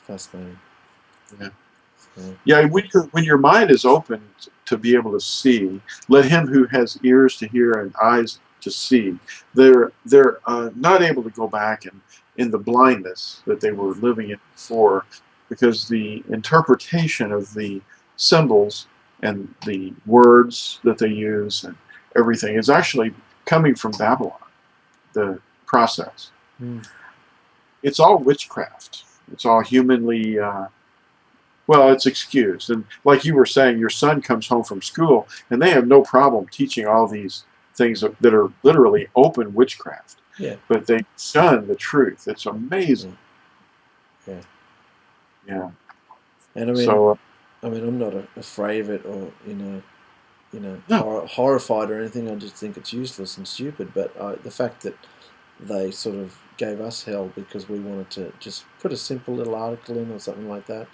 Speaker 2: fascinating.
Speaker 1: Yeah.
Speaker 2: So,
Speaker 1: Yeah, when your mind is open to be able to see, let him who has ears to hear and eyes to see. They're not able to go back and in the blindness that they were living in before, because the interpretation of the symbols and the words that they use and everything is actually coming from Babylon. The process. It's all witchcraft. It's all humanly. Well, it's excused. And like you were saying, your son comes home from school, and they have no problem teaching all these things that are literally open witchcraft.
Speaker 2: yeah.
Speaker 1: But they shun the truth. It's amazing.
Speaker 2: Yeah.
Speaker 1: Yeah.
Speaker 2: And I mean,
Speaker 1: so,
Speaker 2: I'm not afraid of it, or
Speaker 1: no.
Speaker 2: horrified or anything. I just think it's useless and stupid. But the fact that they sort of gave us hell because we wanted to just put a simple little article in or something like that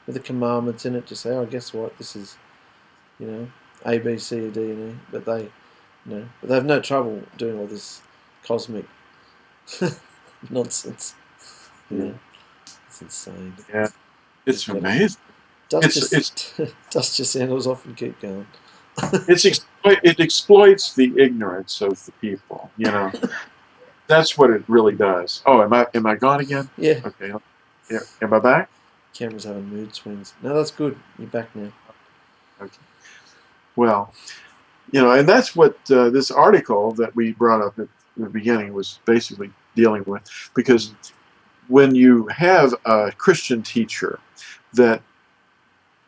Speaker 2: with the commandments in it, just say, oh, guess what, this is, A, B, C, D, and E. But they have no trouble doing all this cosmic nonsense. It's insane.
Speaker 1: Yeah, it's amazing.
Speaker 2: Dust your sandals off and keep going.
Speaker 1: It exploits the ignorance of the people. That's what it really does. Oh, am I gone again?
Speaker 2: Yeah.
Speaker 1: Okay. Yeah. Am I back?
Speaker 2: Camera's having mood swings. No, that's good. You're back now.
Speaker 1: Okay. Well, and that's what this article that we brought up at the beginning was basically dealing with. Because when you have a Christian teacher that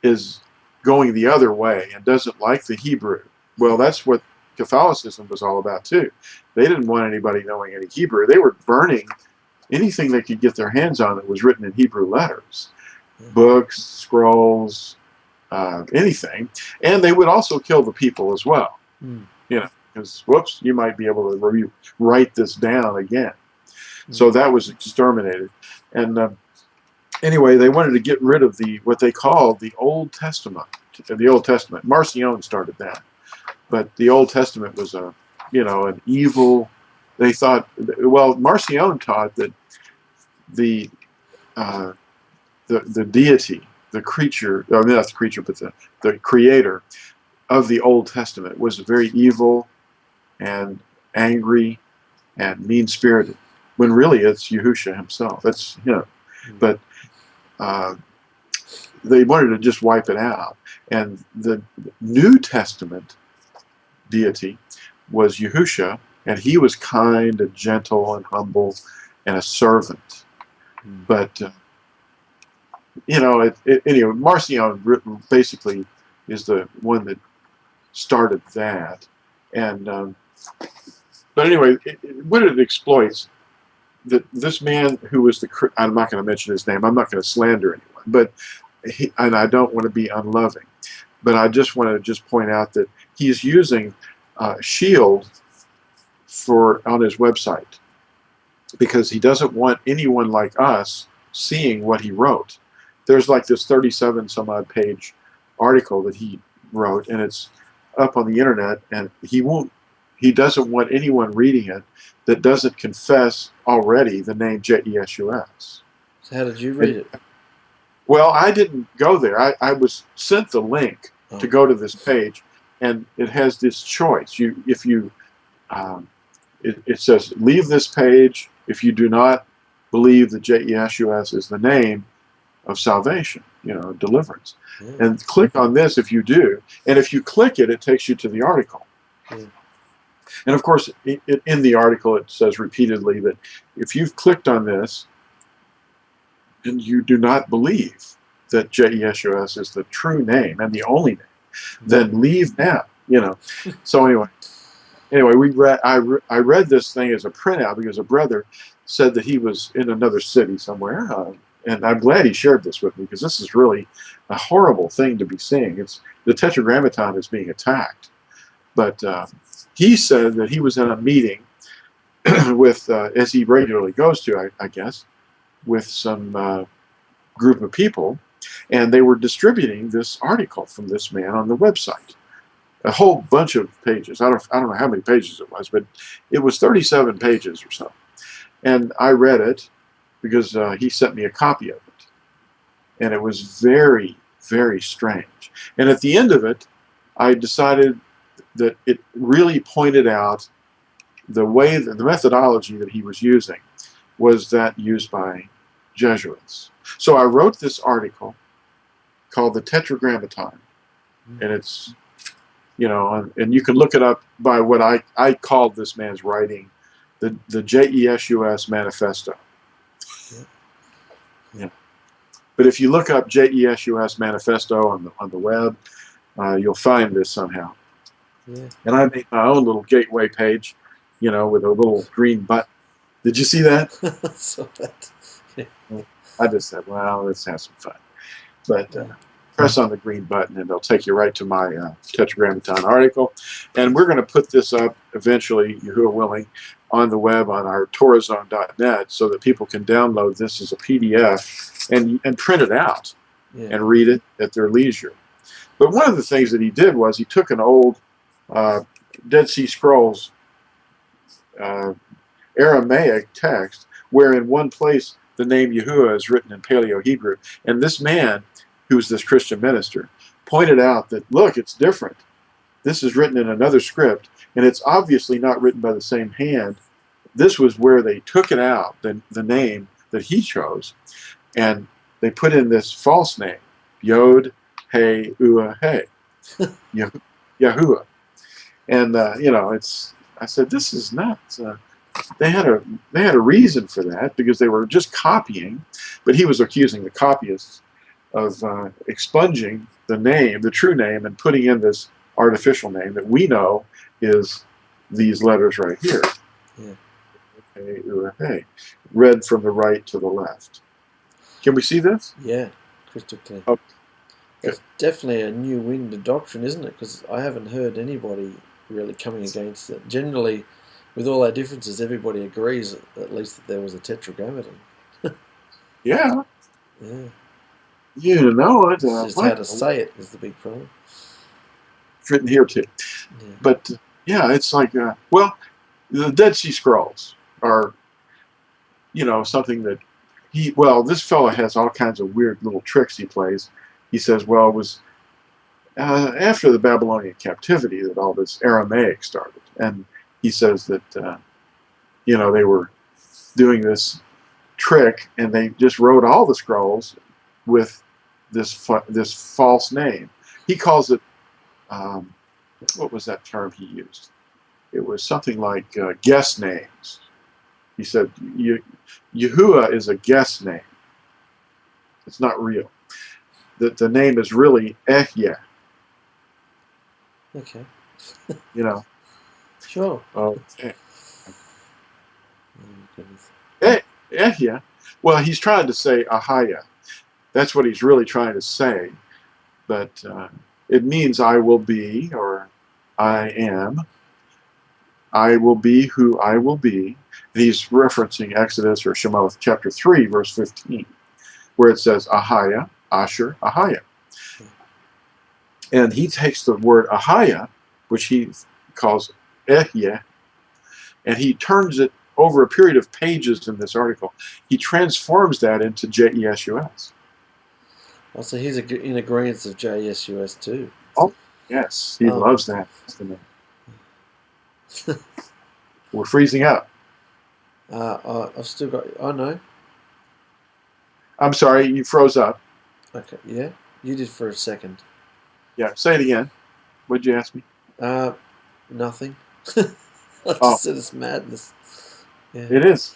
Speaker 1: is going the other way and doesn't like the Hebrew, well, that's what Catholicism was all about too. They didn't want anybody knowing any Hebrew. They were burning anything they could get their hands on that was written in Hebrew letters, books, scrolls, anything. And they would also kill the people as well. Because whoops, you might be able to write this down again. So that was exterminated. And anyway, they wanted to get rid of what they called the Old Testament. The Old Testament. Marcion started that. But the Old Testament was an evil. They thought, well, Marcion taught that the deity, the creature, not the creature, but the creator of the Old Testament was very evil and angry and mean-spirited, when really it's Yahushua himself. That's But they wanted to just wipe it out. And the New Testament deity was Yahushua, and he was kind and gentle and humble and a servant. But anyway, Marcion basically is the one that started that. And but anyway, what it exploits, that this man who was I'm not going to mention his name. I'm not going to slander anyone, but and I don't want to be unloving, but I just want to point out that he's using Shield on his website because he doesn't want anyone like us seeing what he wrote. There's like this 37 some odd page article that he wrote, and it's up on the internet, and he doesn't want anyone reading it that doesn't confess already the name J-E-S-U-S.
Speaker 2: So how did you read it?
Speaker 1: Well, I didn't go there. I was sent the link to go to this page, and it has this choice. It says, leave this page if you do not believe that J-E-S-U-S is the name of salvation, deliverance. And click on this if you do. And if you click it, it takes you to the article. And of course, in the article, it says repeatedly that if you've clicked on this and you do not believe that JESUS is the true name and the only name, then leave now. You know. So anyway, I read this thing as a printout because a brother said that he was in another city somewhere, and I'm glad he shared this with me because this is really a horrible thing to be seeing. It's the Tetragrammaton is being attacked, but he said that he was in a meeting with, as he regularly goes to, I guess, with some group of people, and they were distributing this article from this man on the website. A whole bunch of pages. I don't know how many pages it was, but it was 37 pages or so. And I read it because he sent me a copy of it. And it was very, very strange. And at the end of it, I decided that it really pointed out the way, the methodology that he was using was that used by Jesuits. So I wrote this article called The Tetragrammaton. And it's, you know, and you can look it up by what I called this man's writing, the JESUS Manifesto. Yeah. But if you look up JESUS Manifesto on the web, you'll find this somehow.
Speaker 2: Yeah.
Speaker 1: And I made my own little gateway page, you know, with a little green button. Did you see that?
Speaker 2: So that. Yeah.
Speaker 1: I just said, well, let's have some fun. But press on the green button and it'll take you right to my Tetragrammaton article. And we're going to put this up eventually, Yahuah willing, on the web on our TORAHZone.net so that people can download this as a PDF and print it out and read it at their leisure. But one of the things that he did was he took an old Dead Sea Scrolls Aramaic text where in one place the name Yahuah is written in Paleo-Hebrew. And this man, who's this Christian minister, pointed out that, look, it's different. This is written in another script, and it's obviously not written by the same hand. This was where they took it out, the name that he chose, and they put in this false name, Yod, He, Ua, He, Yahuah. And, you know, I said, this is nuts. They had a reason for that because they were just copying, but he was accusing the copyists of expunging the name, the true name, and putting in this artificial name that we know is these letters right here. Yeah. Read from the right to the left. Can we see this?
Speaker 2: Yeah, crystal clear.
Speaker 1: Okay.
Speaker 2: It's definitely a new wind of doctrine, isn't it? Because I haven't heard anybody really coming against it. Generally, with all our differences, everybody agrees at least that there was a tetragrammaton.
Speaker 1: Yeah.
Speaker 2: Yeah.
Speaker 1: You know it.
Speaker 2: It's just how to say it is the big problem.
Speaker 1: It's written here too. Yeah. But yeah, it's like, well, the Dead Sea Scrolls are, you know, something that this fellow has all kinds of weird little tricks he plays. He says, well, it was after the Babylonian captivity that all this Aramaic started. And he says that, you know, they were doing this trick and they just wrote all the scrolls with this false name. He calls it, what was that term he used? It was something like guess names. He said, Yahuah is a guess name. It's not real. The name is really Ehye.
Speaker 2: Okay.
Speaker 1: You know.
Speaker 2: Sure.
Speaker 1: Okay. Ehye. Well, he's trying to say Ahaya. That's what he's really trying to say. But it means I will be, or I am. I will be who I will be. He's referencing Exodus or Shemot chapter 3, verse 15, where it says Ahaya, Asher, Ahaya. And he takes the word Ahaya, which he calls Ehye, and he turns it over a period of pages in this article. He transforms that into JESUS.
Speaker 2: Oh, so he's in agreement of JESUS too.
Speaker 1: Oh, yes. He loves that. We're freezing up.
Speaker 2: I've still got... I know.
Speaker 1: I'm sorry, you froze up.
Speaker 2: Okay, yeah. You did for a second.
Speaker 1: Yeah, say it again. What'd you ask me?
Speaker 2: Nothing. I
Speaker 1: Oh,
Speaker 2: just said it's madness. Yeah,
Speaker 1: it is.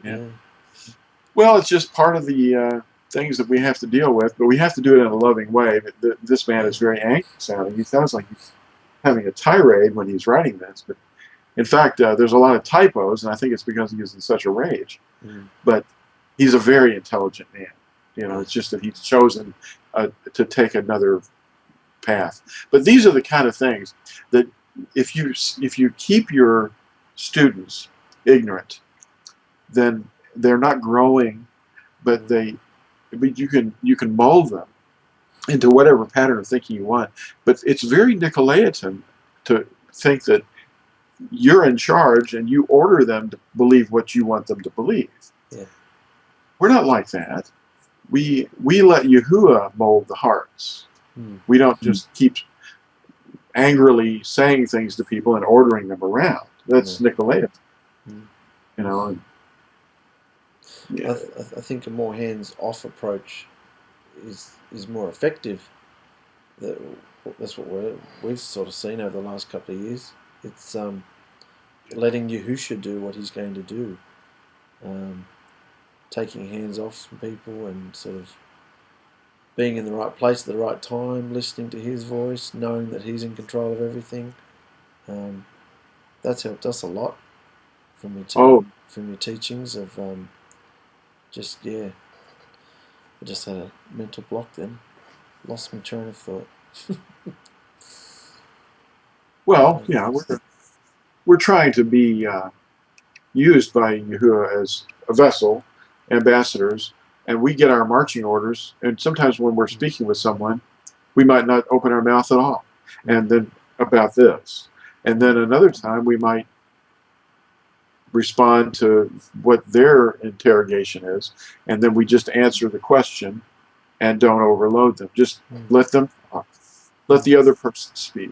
Speaker 1: Yeah.
Speaker 2: yeah,
Speaker 1: Well, it's just part of the things that we have to deal with, but we have to do it in a loving way. But this man
Speaker 2: yeah.
Speaker 1: is very angry sounding. He sounds like he's having a tirade when he's writing this. But in fact, there's a lot of typos, and I think it's because he is in such a rage.
Speaker 2: Mm,
Speaker 1: But he's a very intelligent man. You know,
Speaker 2: yeah.
Speaker 1: it's just that he's chosen to take another path. But these are the kind of things that if you keep your students ignorant, then they're not growing, but
Speaker 2: Mm,
Speaker 1: you can mold them into whatever pattern of thinking you want. But it's very Nicolaitan to think that you're in charge and you order them to believe what you want them to believe.
Speaker 2: yeah.
Speaker 1: We're not like that. We let Yahuah mold the hearts.
Speaker 2: Mm,
Speaker 1: We don't just keep angrily saying things to people and ordering them around. That's
Speaker 2: no.
Speaker 1: Nicolaitan,
Speaker 2: Mm.
Speaker 1: you know. And, yeah.
Speaker 2: I think a more hands-off approach is more effective. That, that's what we've sort of seen over the last couple of years. It's letting Yahusha do what he's going to do, taking hands off from people and sort of being in the right place at the right time, listening to his voice, knowing that he's in control of everything. Um, that's helped us a lot from
Speaker 1: Oh,
Speaker 2: your teachings of just yeah. I just had a mental block then, lost my train of thought.
Speaker 1: well, yeah, we're trying to be used by Yahuwah as a vessel, ambassadors, and we get our marching orders. And sometimes when we're speaking with someone, we might not open our mouth at all, and then about this, and then another time we might respond to what their interrogation is, and then we just answer the question and don't overload them. Just let them talk. Let the other person speak.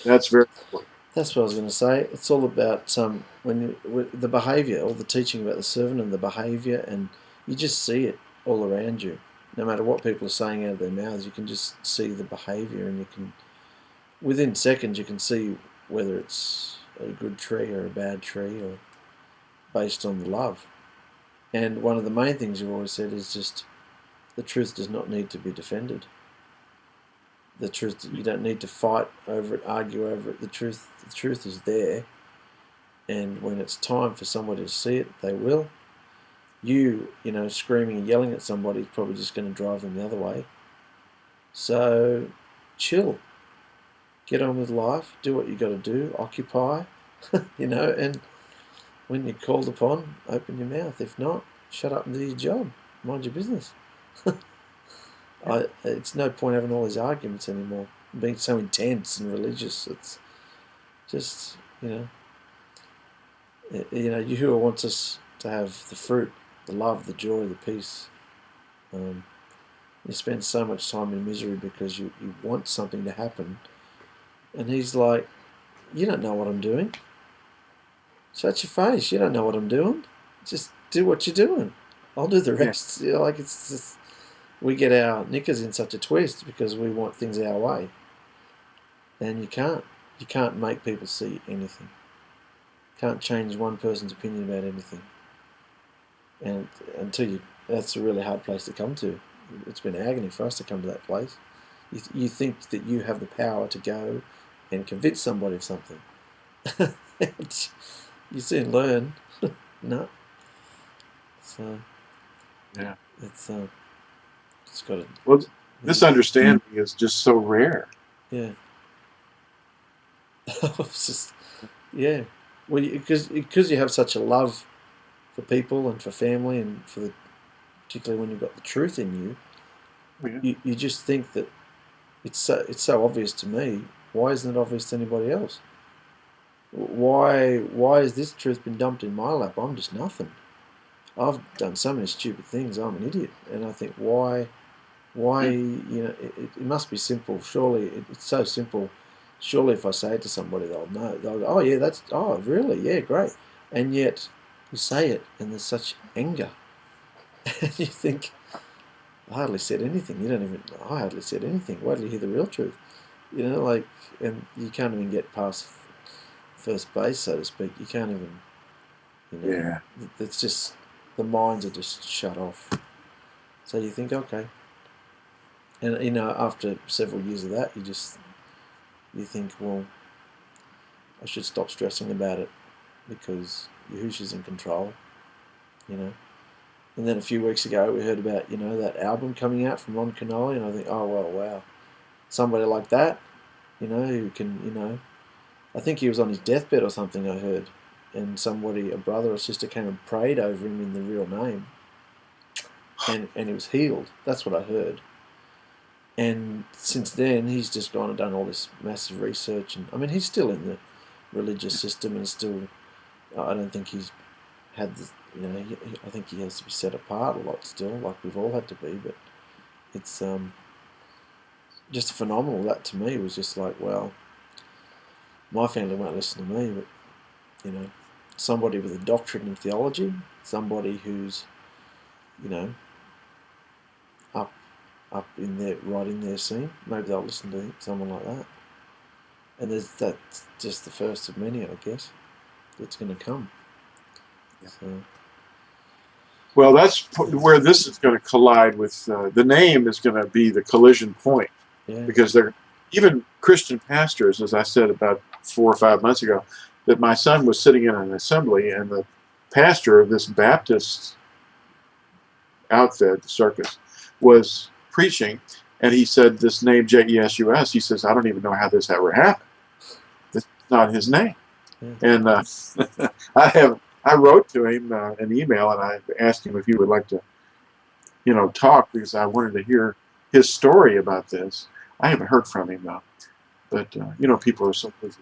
Speaker 1: That's very important.
Speaker 2: That's what I was going to say. It's all about the behaviour, all the teaching about the servant and the behaviour, and you just see it all around you. No matter what people are saying out of their mouths, you can just see the behaviour, and you can, within seconds, you can see whether it's a good tree or a bad tree, or based on the love. And one of the main things you've always said is just the truth does not need to be defended. The truth, you don't need to fight over it, argue over it. The truth is there, and when it's time for somebody to see it, they will. You know, screaming and yelling at somebody is probably just going to drive them the other way. So, chill, get on with life, do what you got to do, occupy, you know, and when you're called upon, open your mouth. If not, shut up and do your job. Mind your business. It's no point having all these arguments anymore. Being so intense and religious, it's just Yahuwah wants us to have the fruit, the love, the joy, the peace. You spend so much time in misery because you want something to happen, and he's like, "You don't know what I'm doing. Shut your face. You don't know what I'm doing. Just do what you're doing. I'll do the rest." Yeah. Like it's just. We get our knickers in such a twist because we want things our way. And you can't. You can't make people see anything. Can't change one person's opinion about anything. And that's a really hard place to come to. It's been agony for us to come to that place. You think that you have the power to go and convince somebody of something. You soon learn. No. So,
Speaker 1: Yeah.
Speaker 2: it's got to.
Speaker 1: Well, this understanding is just so rare.
Speaker 2: Yeah. It's just, yeah. Well, because you have such a love for people and for family and particularly when you've got the truth in you, you just think that it's so obvious to me. Why isn't it obvious to anybody else? Why has this truth been dumped in my lap? I'm just nothing. I've done so many stupid things. I'm an idiot, and I think why it must be simple. Surely it's so simple. Surely if I say it to somebody, they'll know. They'll go, oh yeah, really, yeah, great. And yet you say it, and there's such anger, and you think, I hardly said anything. I hardly said anything. Wait till you hear the real truth. And you can't even get past first base, so to speak. You can't even,
Speaker 1: Yeah.
Speaker 2: it's just, the minds are just shut off. So you think, okay. And, after several years of that, you think, well, I should stop stressing about it because Yahushua's in control, And then a few weeks ago, we heard about, that album coming out from Ron Canoli, and I think, oh, well, wow. Somebody like that, who can, I think he was on his deathbed or something, I heard. And somebody, a brother or sister, came and prayed over him in the real name. And he was healed. That's what I heard. And since then, he's just gone and done all this massive research. And I mean, he's still in the religious system and still, I don't think he's had the, I think he has to be set apart a lot still, like we've all had to be. But it's just phenomenal. That to me was just like, well, my family won't listen to me, but, somebody with a doctorate in theology, somebody who's, up in there, right in their scene, maybe they'll listen to someone like that. And that's just the first of many, I guess, that's going to come.
Speaker 1: Yeah.
Speaker 2: So.
Speaker 1: Well, that's where this is going to collide with, the name is going to be the collision point.
Speaker 2: Yeah.
Speaker 1: Because even Christian pastors, as I said about 4 or 5 months ago, that my son was sitting in an assembly and the pastor of this Baptist outfit, the circus, was preaching, and he said this name Jesus, he says, I don't even know how this ever happened. It's not his name.
Speaker 2: Yeah.
Speaker 1: And I wrote to him an email, and I asked him if he would like to, talk, because I wanted to hear his story about this. I haven't heard from him though, but people are so busy.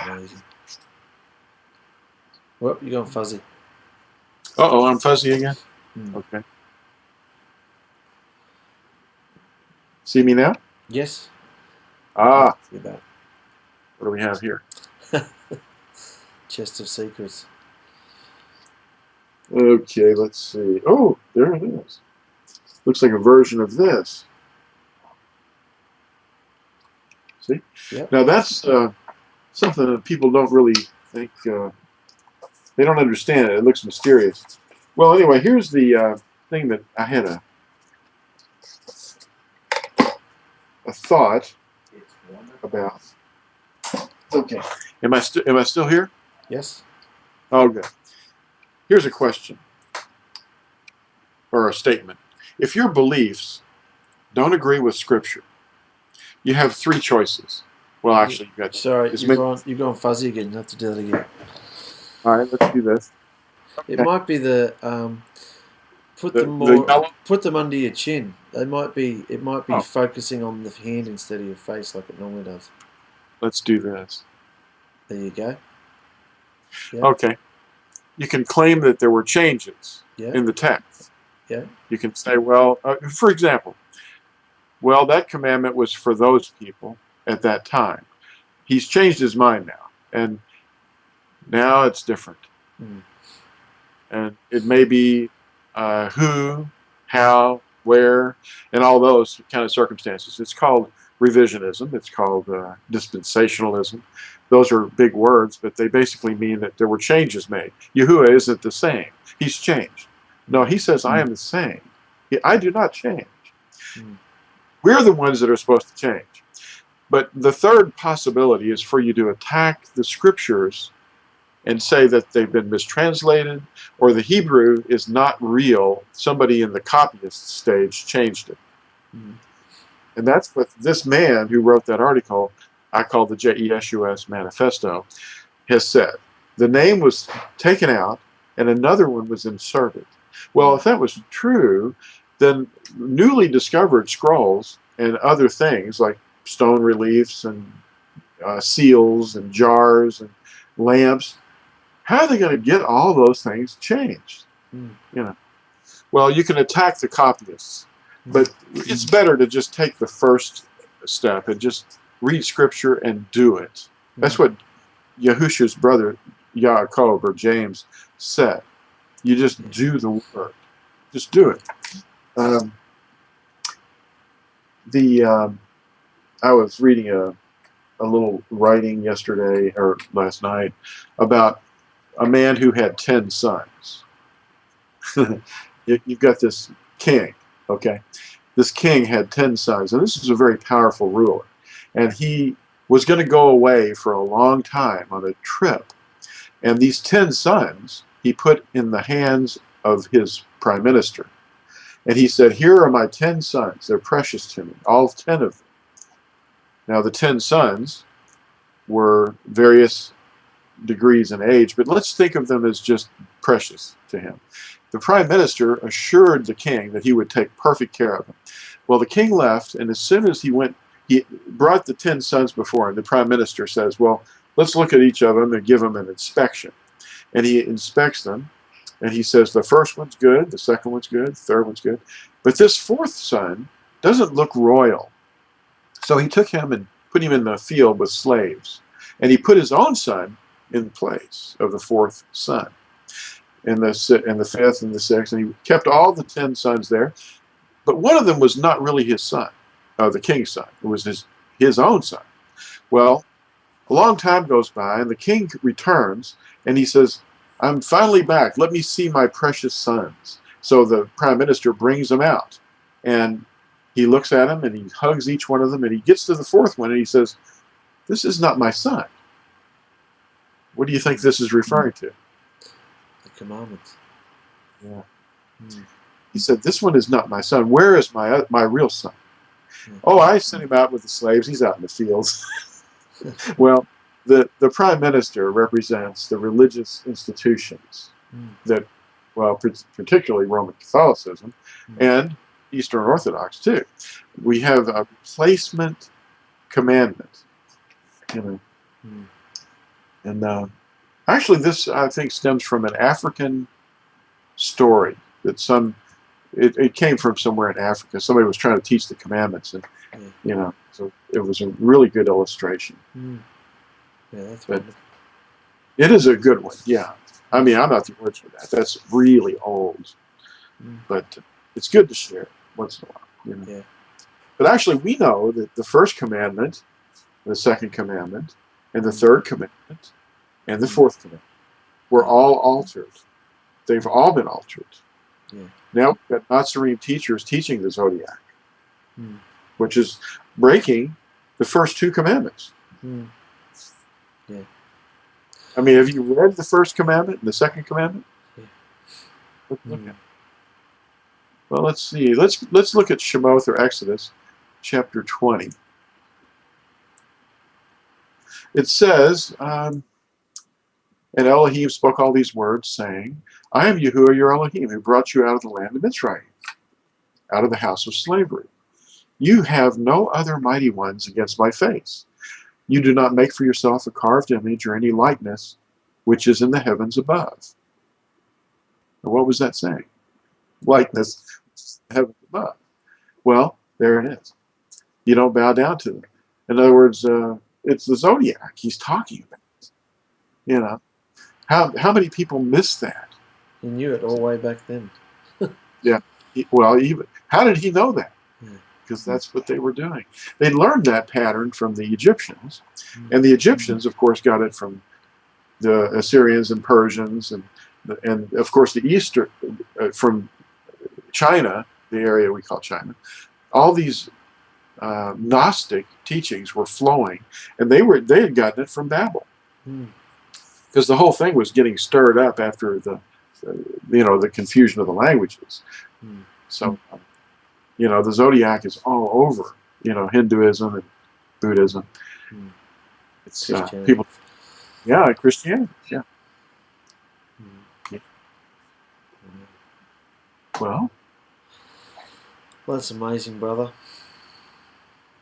Speaker 2: Amazing. Well, you're going fuzzy.
Speaker 1: Uh-oh, I'm fuzzy again? Okay. See me now?
Speaker 2: Yes.
Speaker 1: Ah.
Speaker 2: You're back.
Speaker 1: What do we have here?
Speaker 2: Chest of Secrets.
Speaker 1: Okay, let's see. Oh, there it is. Looks like a version of this. See?
Speaker 2: Yep.
Speaker 1: Now that's something that people don't really think, they don't understand it. It looks mysterious. Well, anyway, here's the thing that I had a thought about. Okay. Am I still here?
Speaker 2: Yes.
Speaker 1: Oh, good. Here's a question or a statement. If your beliefs don't agree with Scripture, you have 3 choices. Well, actually, you got.
Speaker 2: Sorry, you've gone fuzzy again. You have to do that again.
Speaker 1: All right, let's do this. Okay.
Speaker 2: It might be the put them under your chin. It might be focusing on the hand instead of your face like it normally does.
Speaker 1: Let's do this.
Speaker 2: There you go.
Speaker 1: Yep. Okay. You can claim that there were changes in the text.
Speaker 2: Yeah.
Speaker 1: You can say, well, for example, well, that commandment was for those people at that time. He's changed his mind now, and now it's different. And it may be who, how, where, and all those kind of circumstances. It's called revisionism. It's called dispensationalism. Those are big words, but they basically mean that there were changes made. Yahuah isn't the same. He's changed. No, he says, I am the same. I do not change. We're the ones that are supposed to change. But the third possibility is for you to attack the Scriptures and say that they've been mistranslated, or the Hebrew is not real. Somebody in the copyist stage changed it. And that's what this man who wrote that article, I call the Jesus Manifesto, has said. The name was taken out and another one was inserted. Well, if that was true, then newly discovered scrolls and other things like stone reliefs and seals and jars and lamps, how are they going to get all those things changed? Well, you can attack the copyists, but it's better to just take the first step and just read Scripture and do it. That's what Yahushua's brother Yaakov or James said. You just do the work. Just do it. I was reading a little writing yesterday or last night about a man who had 10 sons. You've got this king, okay? This king had 10 sons, and this is a very powerful ruler. And he was going to go away for a long time on a trip. And these 10 sons he put in the hands of his prime minister. And he said, here are my 10 sons. They're precious to me, all 10 of them. Now, the 10 sons were various degrees in age, but let's think of them as just precious to him. The prime minister assured the king that he would take perfect care of him. Well, the king left, and as soon as he went, he brought the 10 sons before him. The prime minister says, well, let's look at each of them and give them an inspection. And he inspects them, and he says, the first one's good, the second one's good, the third one's good. But this fourth son doesn't look royal. So he took him and put him in the field with slaves. And he put his own son in place of the fourth son, and the fifth and the sixth, and he kept all the 10 sons there. But one of them was not really his son, the king's son. It was his own son. Well, a long time goes by, and the king returns, and he says, I'm finally back. Let me see my precious sons. So the prime minister brings them out, and he looks at them, and he hugs each one of them, and he gets to the fourth one, and he says, this is not my son. What do you think this is referring to?
Speaker 2: The commandments.
Speaker 1: Yeah. He said, this one is not my son. Where is my real son? Oh, I sent him out with the slaves. He's out in the fields. Well, the prime minister represents the religious institutions that, well, particularly Roman Catholicism and Eastern Orthodox too. We have a replacement commandment, you know. And actually, this, I think, stems from an African story that it came from somewhere in Africa. Somebody was trying to teach the commandments, and you know, so it was a really good illustration.
Speaker 2: Yeah, that's
Speaker 1: but
Speaker 2: wonderful.
Speaker 1: It is a good one. Yeah, I mean, I'm not the words for that. That's really old, but it's good to share once in a while. You know? Yeah. But actually, we know that the first commandment, the second commandment, and the third commandment, and the fourth commandment were all altered. They've all been altered. Yeah. Now we've got Natsarim teachers teaching the zodiac, which is breaking the first two commandments.
Speaker 2: Yeah.
Speaker 1: I mean, have you read the first commandment and the second commandment? Yeah. Let's look at it. Well, let's see. Let's look at Shemoth or Exodus, chapter 20. It says, and Elohim spoke all these words, saying, I am Yahuah your Elohim, who brought you out of the land of Mitzrayim, out of the house of slavery. You have no other mighty ones against my face. You do not make for yourself a carved image or any likeness which is in the heavens above. And what was that saying? Likeness, heavens above. Well, there it is. You don't bow down to them. In other words, it's the zodiac he's talking about. You know, how many people miss that?
Speaker 2: He knew it all the way back then.
Speaker 1: Yeah. Well, how did he know that? Because that's what they were doing. They learned that pattern from the Egyptians, and the Egyptians, of course, got it from the Assyrians and Persians, and of course the Eastern from China, the area we call China. All these Gnostic teachings were flowing, and they had gotten it from Babel, because the whole thing was getting stirred up after the confusion of the languages. So. You know, the zodiac is all over, you know, Hinduism and Buddhism. It's people, yeah, Christianity, yeah. Well,
Speaker 2: that's amazing, brother.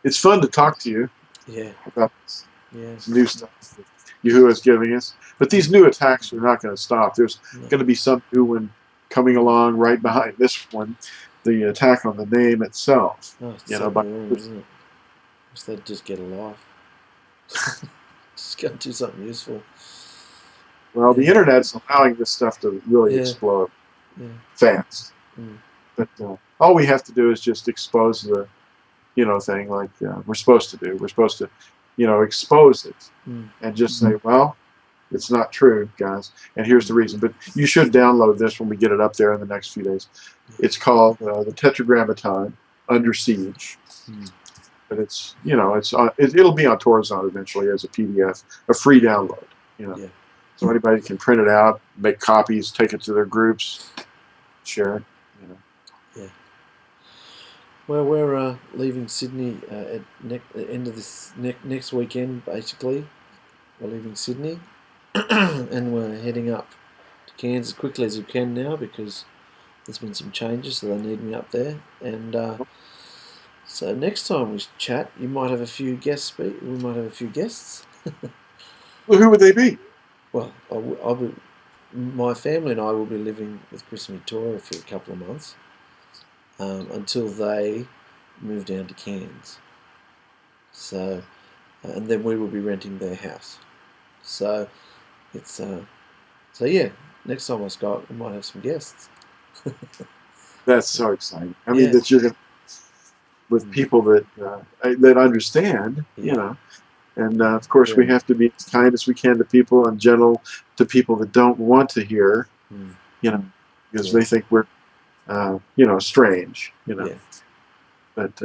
Speaker 1: It's fun to talk to you about this new stuff that Yahuah is giving us. But these new attacks are not going to stop. There's going to be some new one coming along right behind this one. The attack on the name itself.
Speaker 2: Oh, it's so boring, isn't it? Wish they'd just get a life. Just go and do something useful.
Speaker 1: Well, the internet's allowing this stuff to really explode fast. But all we have to do is just expose the, thing like we're supposed to do. We're supposed to expose it
Speaker 2: Mm.
Speaker 1: and just say, well, it's not true, guys, and here's the reason. But you should download this when we get it up there in the next few days. It's called the Tetragrammaton Under Siege.
Speaker 2: Mm.
Speaker 1: But it's it'll be on TORAHTALK eventually as a PDF, a free download.
Speaker 2: Yeah.
Speaker 1: So anybody can print it out, make copies, take it to their groups, share it.
Speaker 2: Yeah. Well, we're leaving Sydney at the end of this next weekend. Basically, we're leaving Sydney, and we're heading up to Cairns as quickly as we can now because there's been some changes, so they need me up there. And so next time we chat, you might have a few guests. We might have a few guests.
Speaker 1: Well, who would they be?
Speaker 2: Well, my family and I will be living with Chris and Victoria for a couple of months until they move down to Cairns. So, and then we will be renting their house. So, it's yeah. Next time I Skype, we might have some guests.
Speaker 1: That's so exciting. I mean, that you're with people that understand, And of course, we have to be as kind as we can to people and gentle to people that don't want to hear, because they think we're, strange, But, let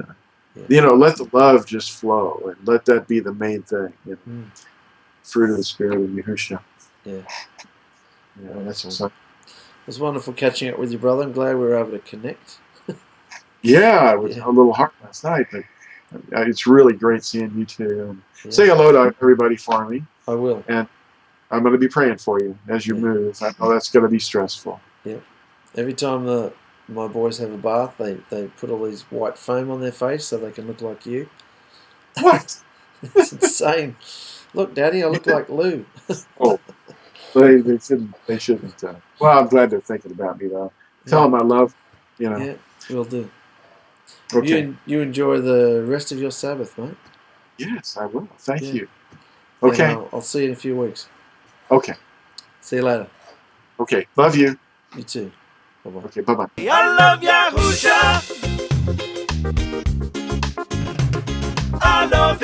Speaker 1: the love just flow and let that be the main thing, Fruit of the Spirit of Yahushua.
Speaker 2: Yeah.
Speaker 1: That's exciting.
Speaker 2: It was wonderful catching up with you, brother. I'm glad we were able to connect.
Speaker 1: Yeah, it was a little hard last night, but it's really great seeing you too. And say hello to everybody for me.
Speaker 2: I will.
Speaker 1: And I'm going to be praying for you as you move. I know that's going to be stressful.
Speaker 2: Yeah. Every time my boys have a bath, they put all these white foam on their face so they can look like you.
Speaker 1: What?
Speaker 2: It's insane. Look, Daddy, I look like Lew.
Speaker 1: Oh, they shouldn't. Well, I'm glad they're thinking about me though. Tell them I love.
Speaker 2: Yeah, will do.
Speaker 1: Okay.
Speaker 2: You enjoy the rest of your Sabbath, mate.
Speaker 1: Yes, I will. Thank you. Okay.
Speaker 2: And I'll see you in a few weeks.
Speaker 1: Okay.
Speaker 2: See you later.
Speaker 1: Okay. Love you.
Speaker 2: You too. Bye-bye.
Speaker 1: Okay, bye-bye.
Speaker 4: I love Yahusha. I love